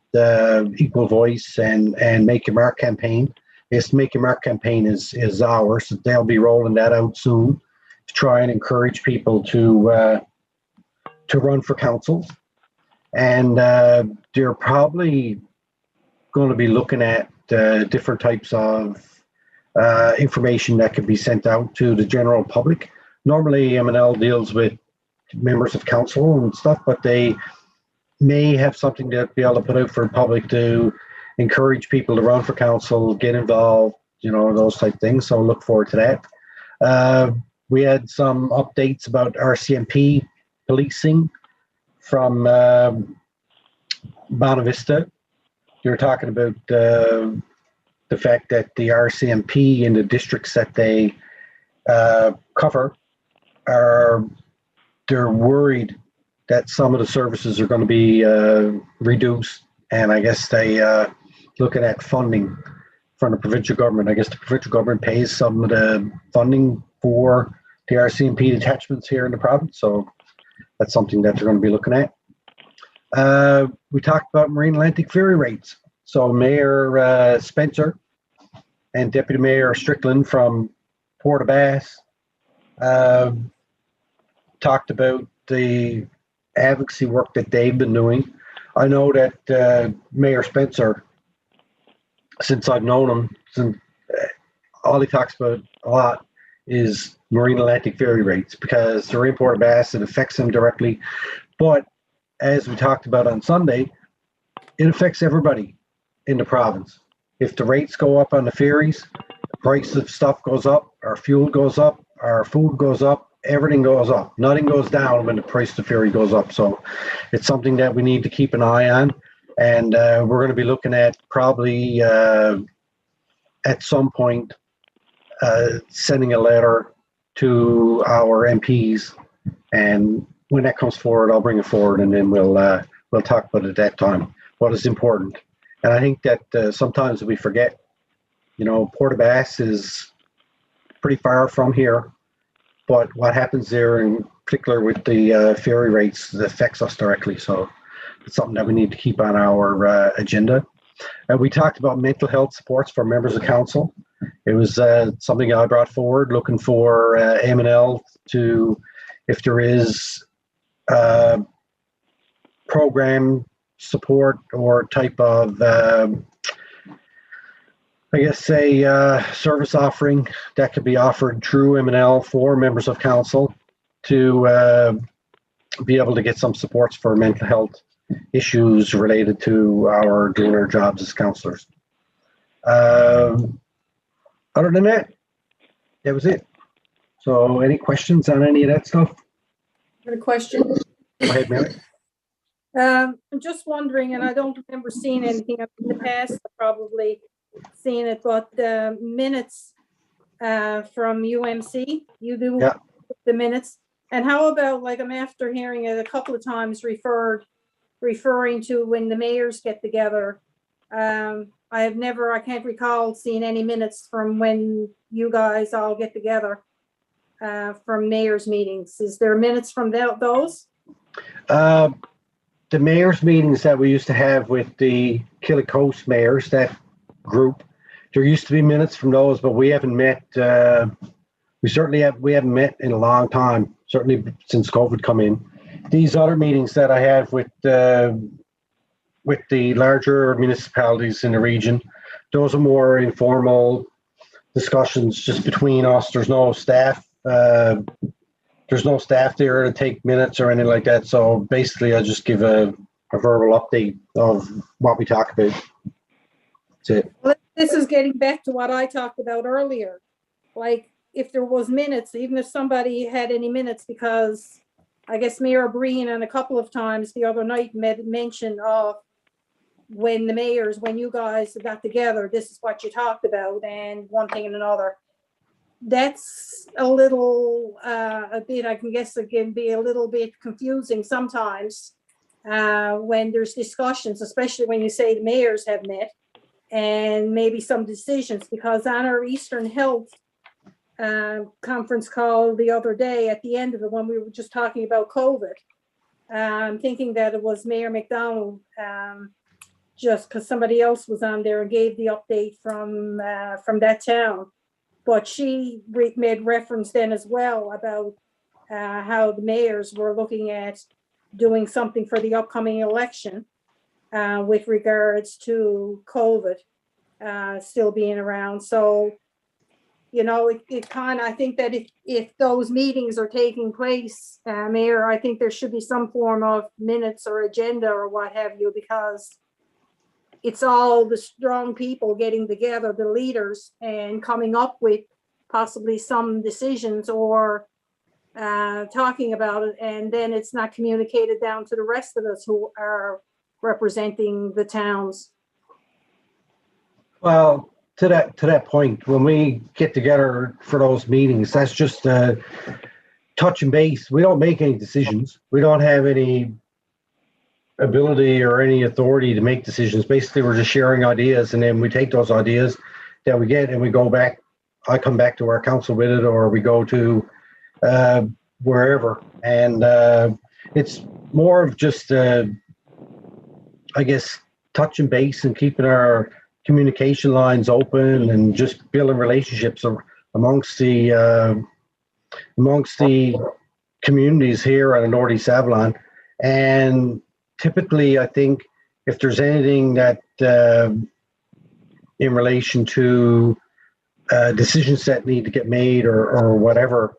Equal Voice and Make Your Mark campaign, this Make Your Mark campaign is ours. So they'll be rolling that out soon to try and encourage people to run for council. And they're probably going to be looking at different types of information that can be sent out to the general public. Normally, MNL deals with members of council and stuff, but they may have something to be able to put out for the public to encourage people to run for council, get involved, you know, those type of things. So look forward to that. We had some updates about RCMP policing from Bonavista. You were talking about the fact that the RCMP in the districts that they cover they're worried that some of the services are going to be reduced, and I guess they looking at funding from the provincial government. I guess the provincial government pays some of the funding for the RCMP detachments here in the province, so that's something that they're going to be looking at. We talked about Marine Atlantic ferry rates. So Mayor Spencer and Deputy Mayor Strickland from Port aux Basques talked about the advocacy work that they've been doing. I know that Mayor Spencer, since I've known him, all he talks about a lot is Marine Atlantic ferry rates, because they're in Port aux Basques, it affects them directly. But as we talked about on Sunday, it affects everybody in the province. If the rates go up on the ferries, the price of stuff goes up, our fuel goes up, our food goes up, everything goes up. Nothing goes down when the price of the ferry goes up. So it's something that we need to keep an eye on. And we're going to be looking at probably at some point sending a letter to our MPs. And when that comes forward, I'll bring it forward, and then we'll talk about it at that time, what is important. And I think that sometimes we forget You know, Port aux Basques is pretty far from here, but what happens there in particular with the ferry rates affects us directly. So it's something that we need to keep on our agenda. We talked about mental health supports for members of council. It was something I brought forward, looking for M&L to, if there is program support or type of, I guess, a service offering that could be offered through M&L for members of council to be able to get some supports for mental health issues related to our doing our jobs as councillors. Other than that, that was it. So any questions on any of that stuff? Got a question? Go ahead, Mary. I'm just wondering, and I don't remember seeing anything in the past, I've probably seen it, but the minutes from UMC, you do the minutes. And how about, like, I'm after hearing it a couple of times referring to when the mayors get together. I can't recall seeing any minutes from when you guys all get together from mayors meetings. Is there minutes from those? The mayors meetings that we used to have with the Killicoast mayors, that group, there used to be minutes from those, but we haven't met. We haven't met in a long time, certainly since COVID come in. These other meetings that I have with the larger municipalities in the region, those are more informal discussions just between us. There's no staff. There's no staff there to take minutes or anything like that. So basically, I just give a verbal update of what we talk about. That's it. Well, this is getting back to what I talked about earlier. Like, if there was minutes, even if somebody had any minutes, because I guess Mayor Breen and a couple of times the other night made mention of when you guys got together, this is what you talked about, and one thing and another. That's a little, a bit, I can guess it can be a little bit confusing sometimes when there's discussions, especially when you say the mayors have met and maybe some decisions, because on our Eastern Health conference call the other day, at the end of it, when we were just talking about COVID, thinking that it was Mayor McDonald, just because somebody else was on there and gave the update from that town. But she made reference then as well about how the mayors were looking at doing something for the upcoming election with regards to COVID still being around. So, you know, it kind of, I think that if those meetings are taking place, Mayor, I think there should be some form of minutes or agenda or what have you, because it's all the strong people getting together, the leaders, and coming up with possibly some decisions or talking about it. And then it's not communicated down to the rest of us who are representing the towns. Well, to that point, when we get together for those meetings, that's just touch and base. We don't make any decisions. We don't have any ability or any authority to make decisions. Basically, we're just sharing ideas, and then we take those ideas that we get and we go back. I come back to our council with it, or we go to wherever. And it's more of just, I guess, touch and base and keeping our communication lines open and just building relationships amongst the communities here on the Northeast Avalon. And typically, I think if there's anything that in relation to decisions that need to get made or whatever,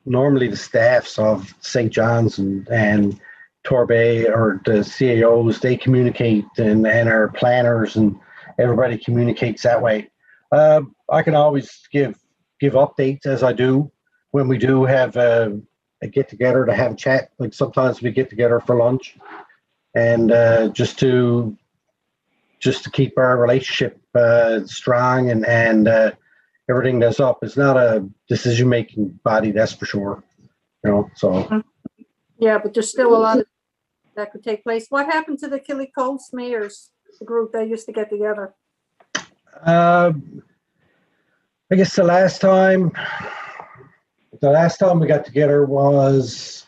normally the staffs of St. John's and Torbay or the CAOs, they communicate, and our planners and everybody communicates that way. I can always give updates, as I do when we do have a get together to have a chat. Like sometimes we get together for lunch, and just to keep our relationship strong and everything that's up. It's not a decision-making body, that's for sure. You know, so. Yeah, but there's still a lot of that could take place. What happened to the Killicoast mayors, the group that used to get together? I guess the last time we got together was,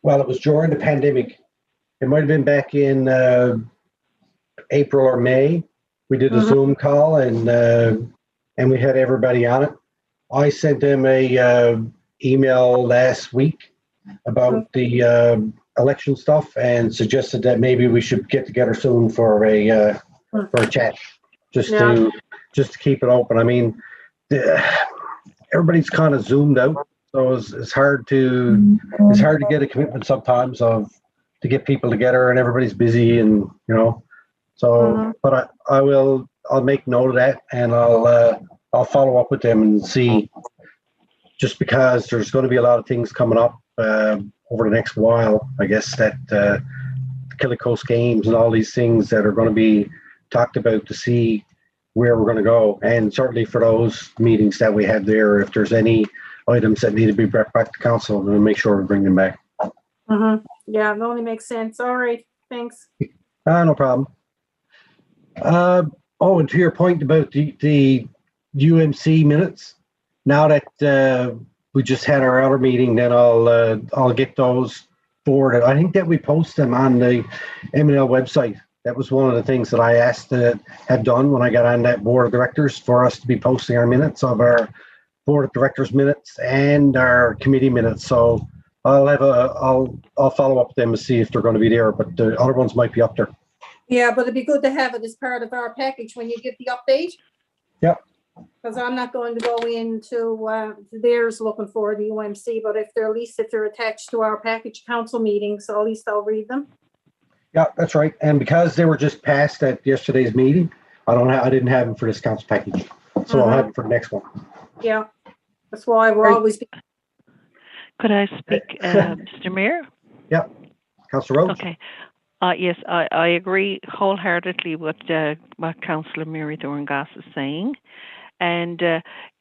well, it was during the pandemic. It might have been back in April or May. We did a Zoom call and we had everybody on it. I sent them a email last week about the election stuff and suggested that maybe we should get together soon for a chat, just to keep it open. I mean, everybody's kind of zoomed out, so it's hard to get a commitment sometimes to get people together, and everybody's busy, and so. But I'll make note of that, and I'll follow up with them and see. Just because there's going to be a lot of things coming up over the next while, I guess, that Killicoast Games and all these things that are going to be talked about, to see where we're going to go. And certainly for those meetings that we have there, if there's any items that need to be brought back to council, we'll make sure we bring them back. Yeah, it only makes sense. All right, thanks. No problem. And to your point about the UMC minutes, now that we just had our other meeting, then I'll get those forwarded. I think that we post them on the MNL website. That was one of the things that I asked to have done when I got on that board of directors, for us to be posting our minutes of our board of directors minutes and our committee minutes. So I'll follow up with them to see if they're going to be there, but the other ones might be up there. Yeah, but it'd be good to have it as part of our package when you get the update. Yep. Because I'm not going to go into theirs looking for the UMC, but if they're attached to our package council meeting, so at least I'll read them. Yeah, that's right. And because they were just passed at yesterday's meeting, I didn't have them for this council package, so I'll have them for the next one. Yeah, that's why we're always. Could I speak, Mr. Mayor? Yeah, Councillor Rhodes. Okay. Yes, I agree wholeheartedly with what Councillor Mary Thorngass is saying. And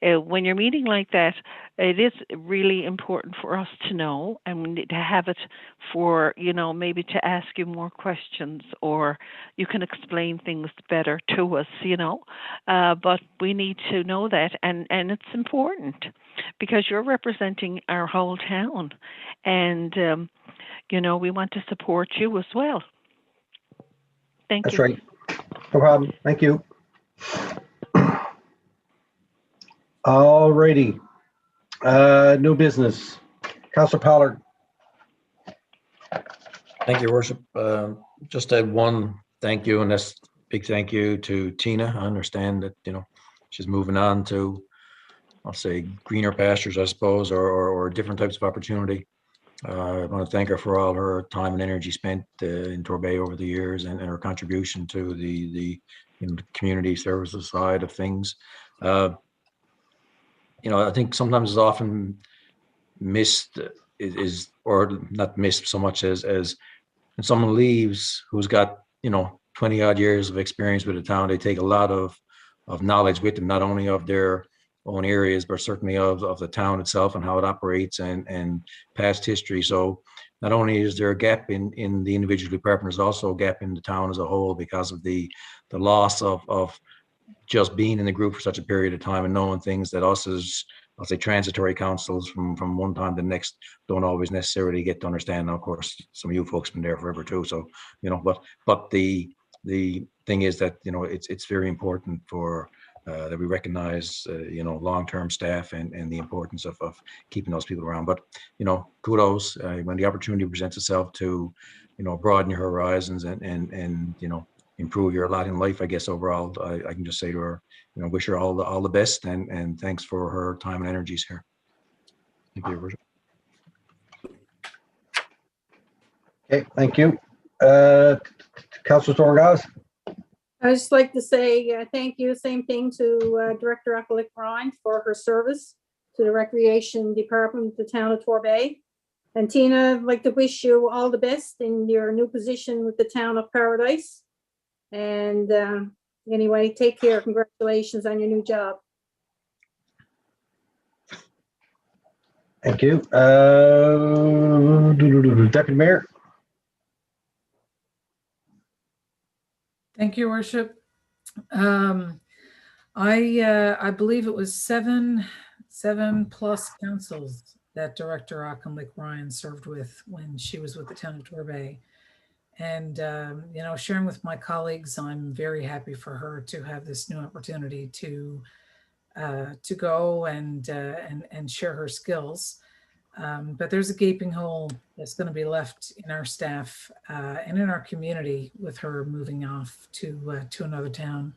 when you're meeting like that, it is really important for us to know, and we need to have it for, maybe to ask you more questions, or you can explain things better to us, but we need to know that, and it's important because you're representing our whole town, and, we want to support you as well. Thank you. That's right. No problem. Thank you. All righty. New business. Councillor Pollard. Thank you, Worship. Just had one thank you, and that's big thank you to Tina. I understand that, she's moving on to, I'll say, greener pastures, I suppose, or different types of opportunity. I want to thank her for all her time and energy spent in Torbay over the years, and her contribution to the community services side of things. I think sometimes it's often missed or not missed so much as when someone leaves who's got 20 odd years of experience with the town, they take a lot of knowledge with them, not only of their own areas, but certainly of the town itself and how it operates and past history. So not only is there a gap in the individual department, there's also a gap in the town as a whole because of the loss of just being in the group for such a period of time and knowing things that us as, I'll say, transitory councils from one time to the next don't always necessarily get to understand. Now, of course, some of you folks have been there forever too. So, but the thing is that, it's very important for that we recognize, long-term staff and the importance of keeping those people around. But, kudos when the opportunity presents itself to, broaden your horizons and improve your lot in life, I guess, overall. I can just say to her, wish her all the best, and thanks for her time and energies here. Thank you, Your Worship. Okay, thank you. Councillor Thorngass. I'd just like to say thank you, same thing to Director Allocations for her service to the Recreation Department of the town of Torbay. And Tina, I'd like to wish you all the best in your new position with the town of Paradise. And anyway, take care. Congratulations on your new job. Thank you. Deputy Mayor. Thank you, Worship. I believe it was seven plus councils that Director Auchinleck Ryan served with when she was with the town of Torbay. And, you know, sharing with my colleagues, I'm very happy for her to have this new opportunity to go and share her skills. But there's a gaping hole that's going to be left in our staff and in our community with her moving off to another town.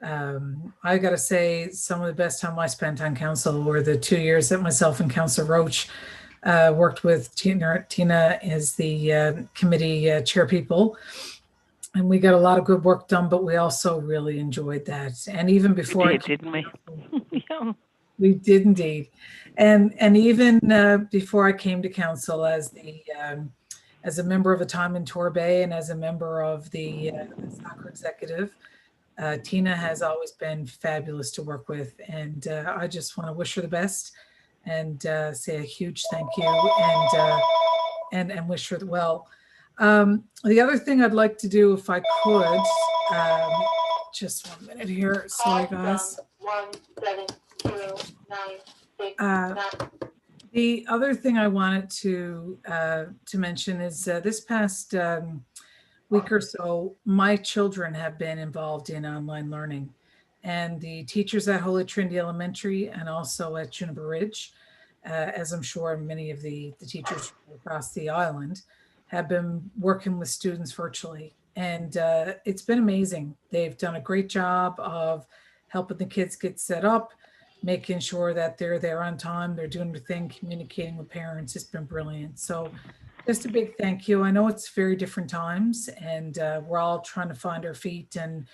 I got to say, some of the best time I spent on council were the 2 years that myself and Councillor Roach worked with Tina. Tina is the committee chair people, and we got a lot of good work done, but we also really enjoyed that. And even before, we did, didn't we? Yeah. We did indeed. And even before I came to council as a member of a time in Torbay and as a member of the soccer executive, Tina has always been fabulous to work with, and I just want to wish her the best and say a huge thank you and wish her well. The other thing I'd like to do, if I could, just 1 minute here. Sorry, guys. The other thing I wanted to mention is this past week or so, my children have been involved in online learning, and the teachers at Holy Trinity Elementary and also at Juniper Ridge, as I'm sure many of the teachers across the island have been working with students virtually. And it's been amazing. They've done a great job of helping the kids get set up, making sure that they're there on time, they're doing their thing, communicating with parents. It's been brilliant. So just a big thank you. I know it's very different times, and we're all trying to find our feet and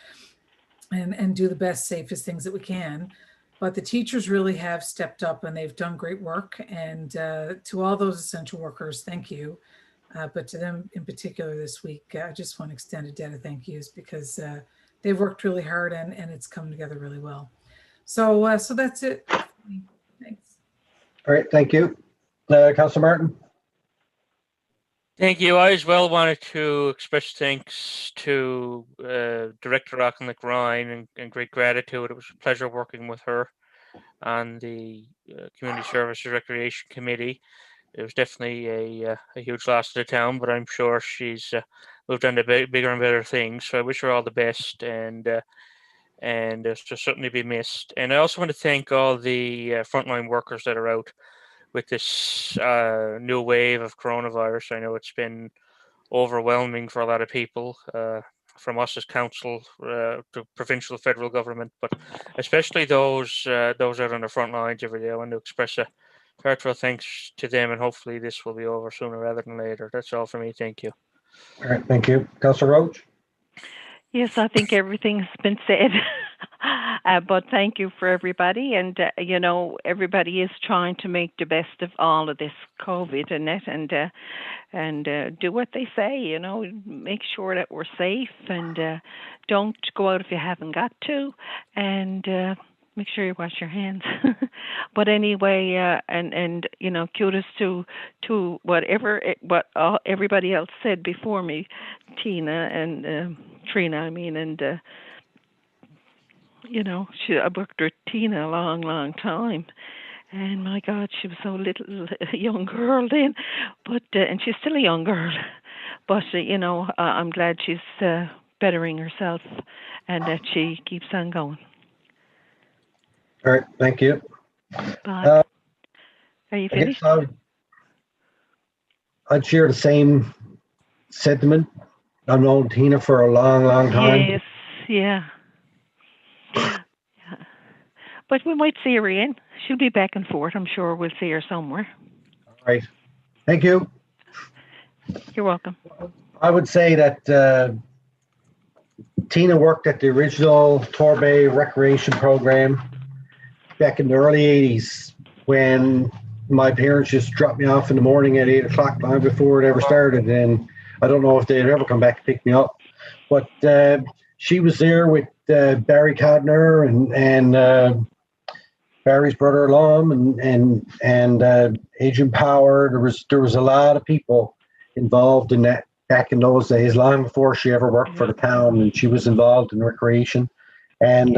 do the best, safest things that we can. But the teachers really have stepped up and they've done great work. And to all those essential workers, thank you. But to them in particular this week, I just want to extend a debt of thank yous because they've worked really hard and it's come together really well. So that's it. Thanks. All right, thank you. Councillor Martin. Thank you. I as well wanted to express thanks to Director Auchinleck Ryan and great gratitude. It was a pleasure working with her on the Community Services Recreation Committee. It was definitely a huge loss to the town, but I'm sure she's moved on to bigger and better things. So I wish her all the best, and it's to certainly be missed. And I also want to thank all the frontline workers that are out with this new wave of coronavirus. I know it's been overwhelming for a lot of people, from us as council to provincial, federal government, but especially those out on the front lines every day. I want to express a heartfelt thanks to them, and hopefully this will be over sooner rather than later. That's all for me. Thank you. All right, thank you. Councillor Roach. Yes, I think everything's been said, but thank you for everybody. And, you know, everybody is trying to make the best of all of this COVID and do what they say, you know, make sure that we're safe and don't go out if you haven't got to, and make sure you wash your hands. But anyway, and you know, kudos to what everybody else said before me, Tina and Trina, I mean, and you know, I worked with Tina a long time, and my God, she was so little, a young girl then, but and she's still a young girl, but you know, I'm glad she's bettering herself and that she keeps on going. All right, thank you. Bye. Are you finished? I'd share the same sentiment. I've known Tina for a long time. Yes, yeah. But we might see her again. She'll be back and forth. I'm sure we'll see her somewhere. All right. Thank you. You're welcome. I would say that Tina worked at the original Torbay recreation program back in the early 80s when my parents just dropped me off in the morning at 8 o'clock long before it ever started. And I don't know if they'd ever come back to pick me up. But she was there with Barry Cadner and Barry's brother Lum and Agent Power. There was a lot of people involved in that back in those days, long before she ever worked for the town, and she was involved in recreation. And,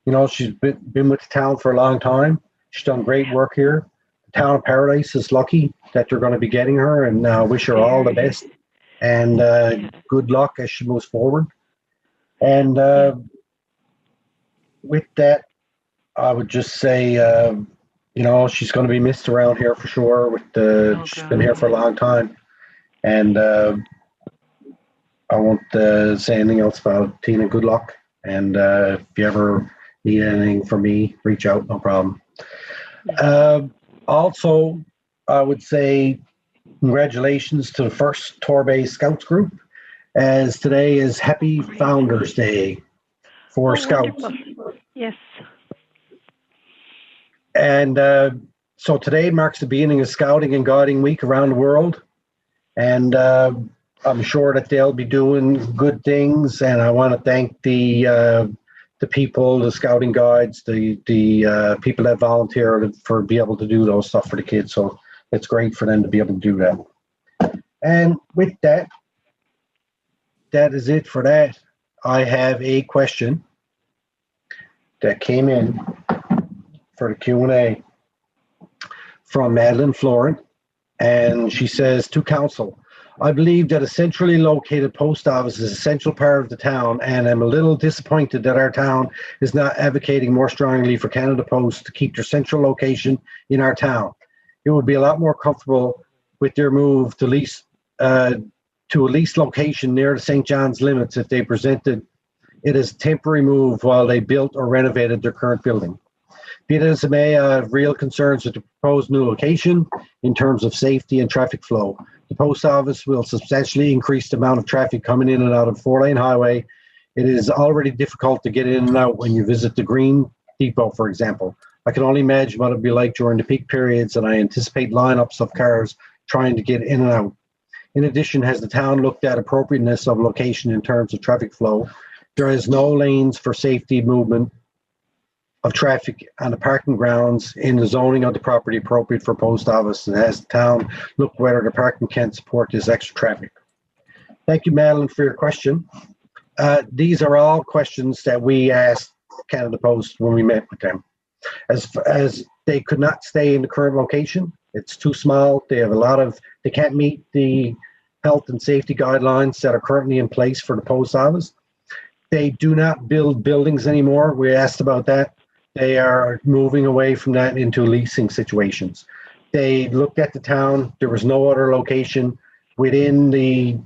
you know, she's been with the town for a long time. She's done great work here. The town of Paradise is lucky that they're going to be getting her, and wish her all the best. And good luck as she moves forward. And with that, I would just say, you know, she's going to be missed around here for sure. She's been here for a long time. And I won't say anything else about it. Tina, good luck. And if you ever need anything from me, reach out, no problem. Also, I would say congratulations to the first Torbay Scouts group, as today is Happy Founders Day for Scouts. Wonderful. Yes. And so today marks the beginning of Scouting and Guiding Week around the world. And I'm sure that they'll be doing good things. And I want to thank the people, the scouting guides, the people that volunteer for be able to do those stuff for the kids. So it's great for them to be able to do that. And with that, that is it for that. I have a question that came in for the Q&A from Madeline Florent, and she says, to council, I believe that a centrally located post office is an essential part of the town, and I'm a little disappointed that our town is not advocating more strongly for Canada Post to keep their central location in our town. It would be a lot more comfortable with their move to a leased location near the St. John's limits if they presented it as a temporary move while they built or renovated their current building. Be it as it may, I have real concerns with the proposed new location in terms of safety and traffic flow. The post office will substantially increase the amount of traffic coming in and out of 4-lane highway. It is already difficult to get in and out when you visit the Green Depot, for example. I can only imagine what it would be like during the peak periods, and I anticipate lineups of cars trying to get in and out. In addition, has the town looked at appropriateness of location in terms of traffic flow? There is no lanes for safety movement of traffic on the parking grounds in the zoning of the property appropriate for post office, and has the town looked whether the parking can support this extra traffic? Thank you, Madeline, for your question. These are all questions that we asked Canada Post when we met with them. As they could not stay in the current location, it's too small. They have they can't meet the health and safety guidelines that are currently in place for the post office. They do not build buildings anymore. We asked about that. They are moving away from that into leasing situations. They looked at the town. There was no other location within the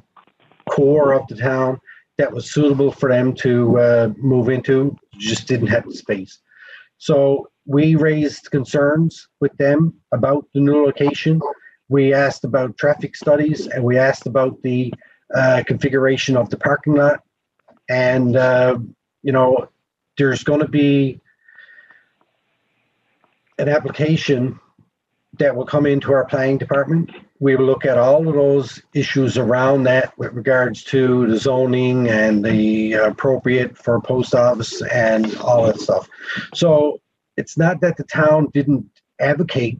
core of the town that was suitable for them to move into. Just didn't have the space. So we raised concerns with them about the new location. We asked about traffic studies, and we asked about the configuration of the parking lot. And, you know, there's going to be an application that will come into our planning department. We will look at all of those issues around that with regards to the zoning and the appropriate for a post office and all that stuff. So it's not that the town didn't advocate.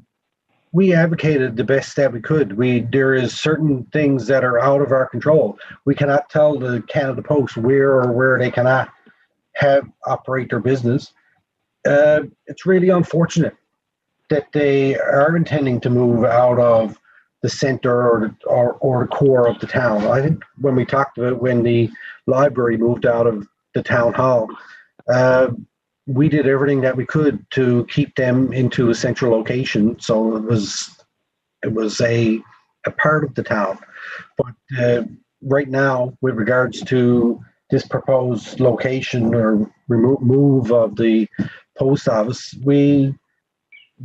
We advocated the best that we could. There is certain things that are out of our control. We cannot tell the Canada Post where they cannot operate their business. It's really unfortunate that they are intending to move out of the center or the core of the town. I think when we talked about when the library moved out of the town hall, we did everything that we could to keep them into a central location. So it was a part of the town. But right now, with regards to this proposed location or move of the post office, we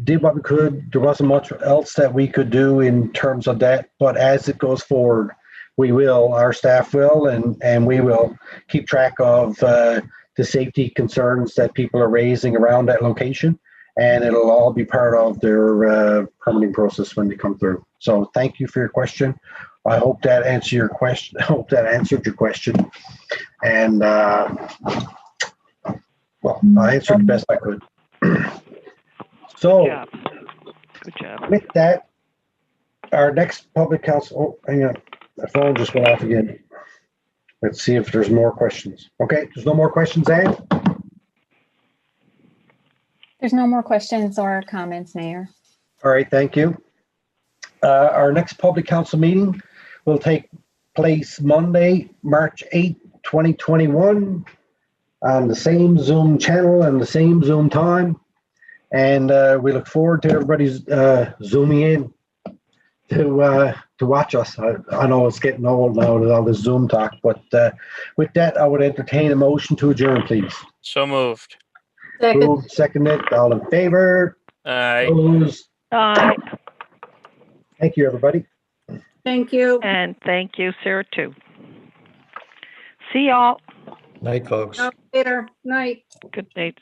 did what we could. There wasn't much else that we could do in terms of that, but as it goes forward, our staff will, and we will keep track of the safety concerns that people are raising around that location, and it'll all be part of their permitting process when they come through. So thank you for your question. I hope that answered your question. And well, I answered the best I could. So, Good job. With that, our next public council, oh, hang on, my phone just went off again. Let's see if there's more questions. Okay, there's no more questions, Anne? There's no more questions or comments, Mayor. All right, thank you. Our next public council meeting will take place Monday, March 8th, 2021, on the same Zoom channel and the same Zoom time. And we look forward to everybody's zooming in to watch us. I know it's getting old now with all this Zoom talk, but with that, I would entertain a motion to adjourn, please. So moved. Second. Moved, seconded, all in favor? Aye. Opposed? Aye. Thank you, everybody. Thank you. And thank you, Sarah, too. See y'all. Night, folks. Later. Night. Good night.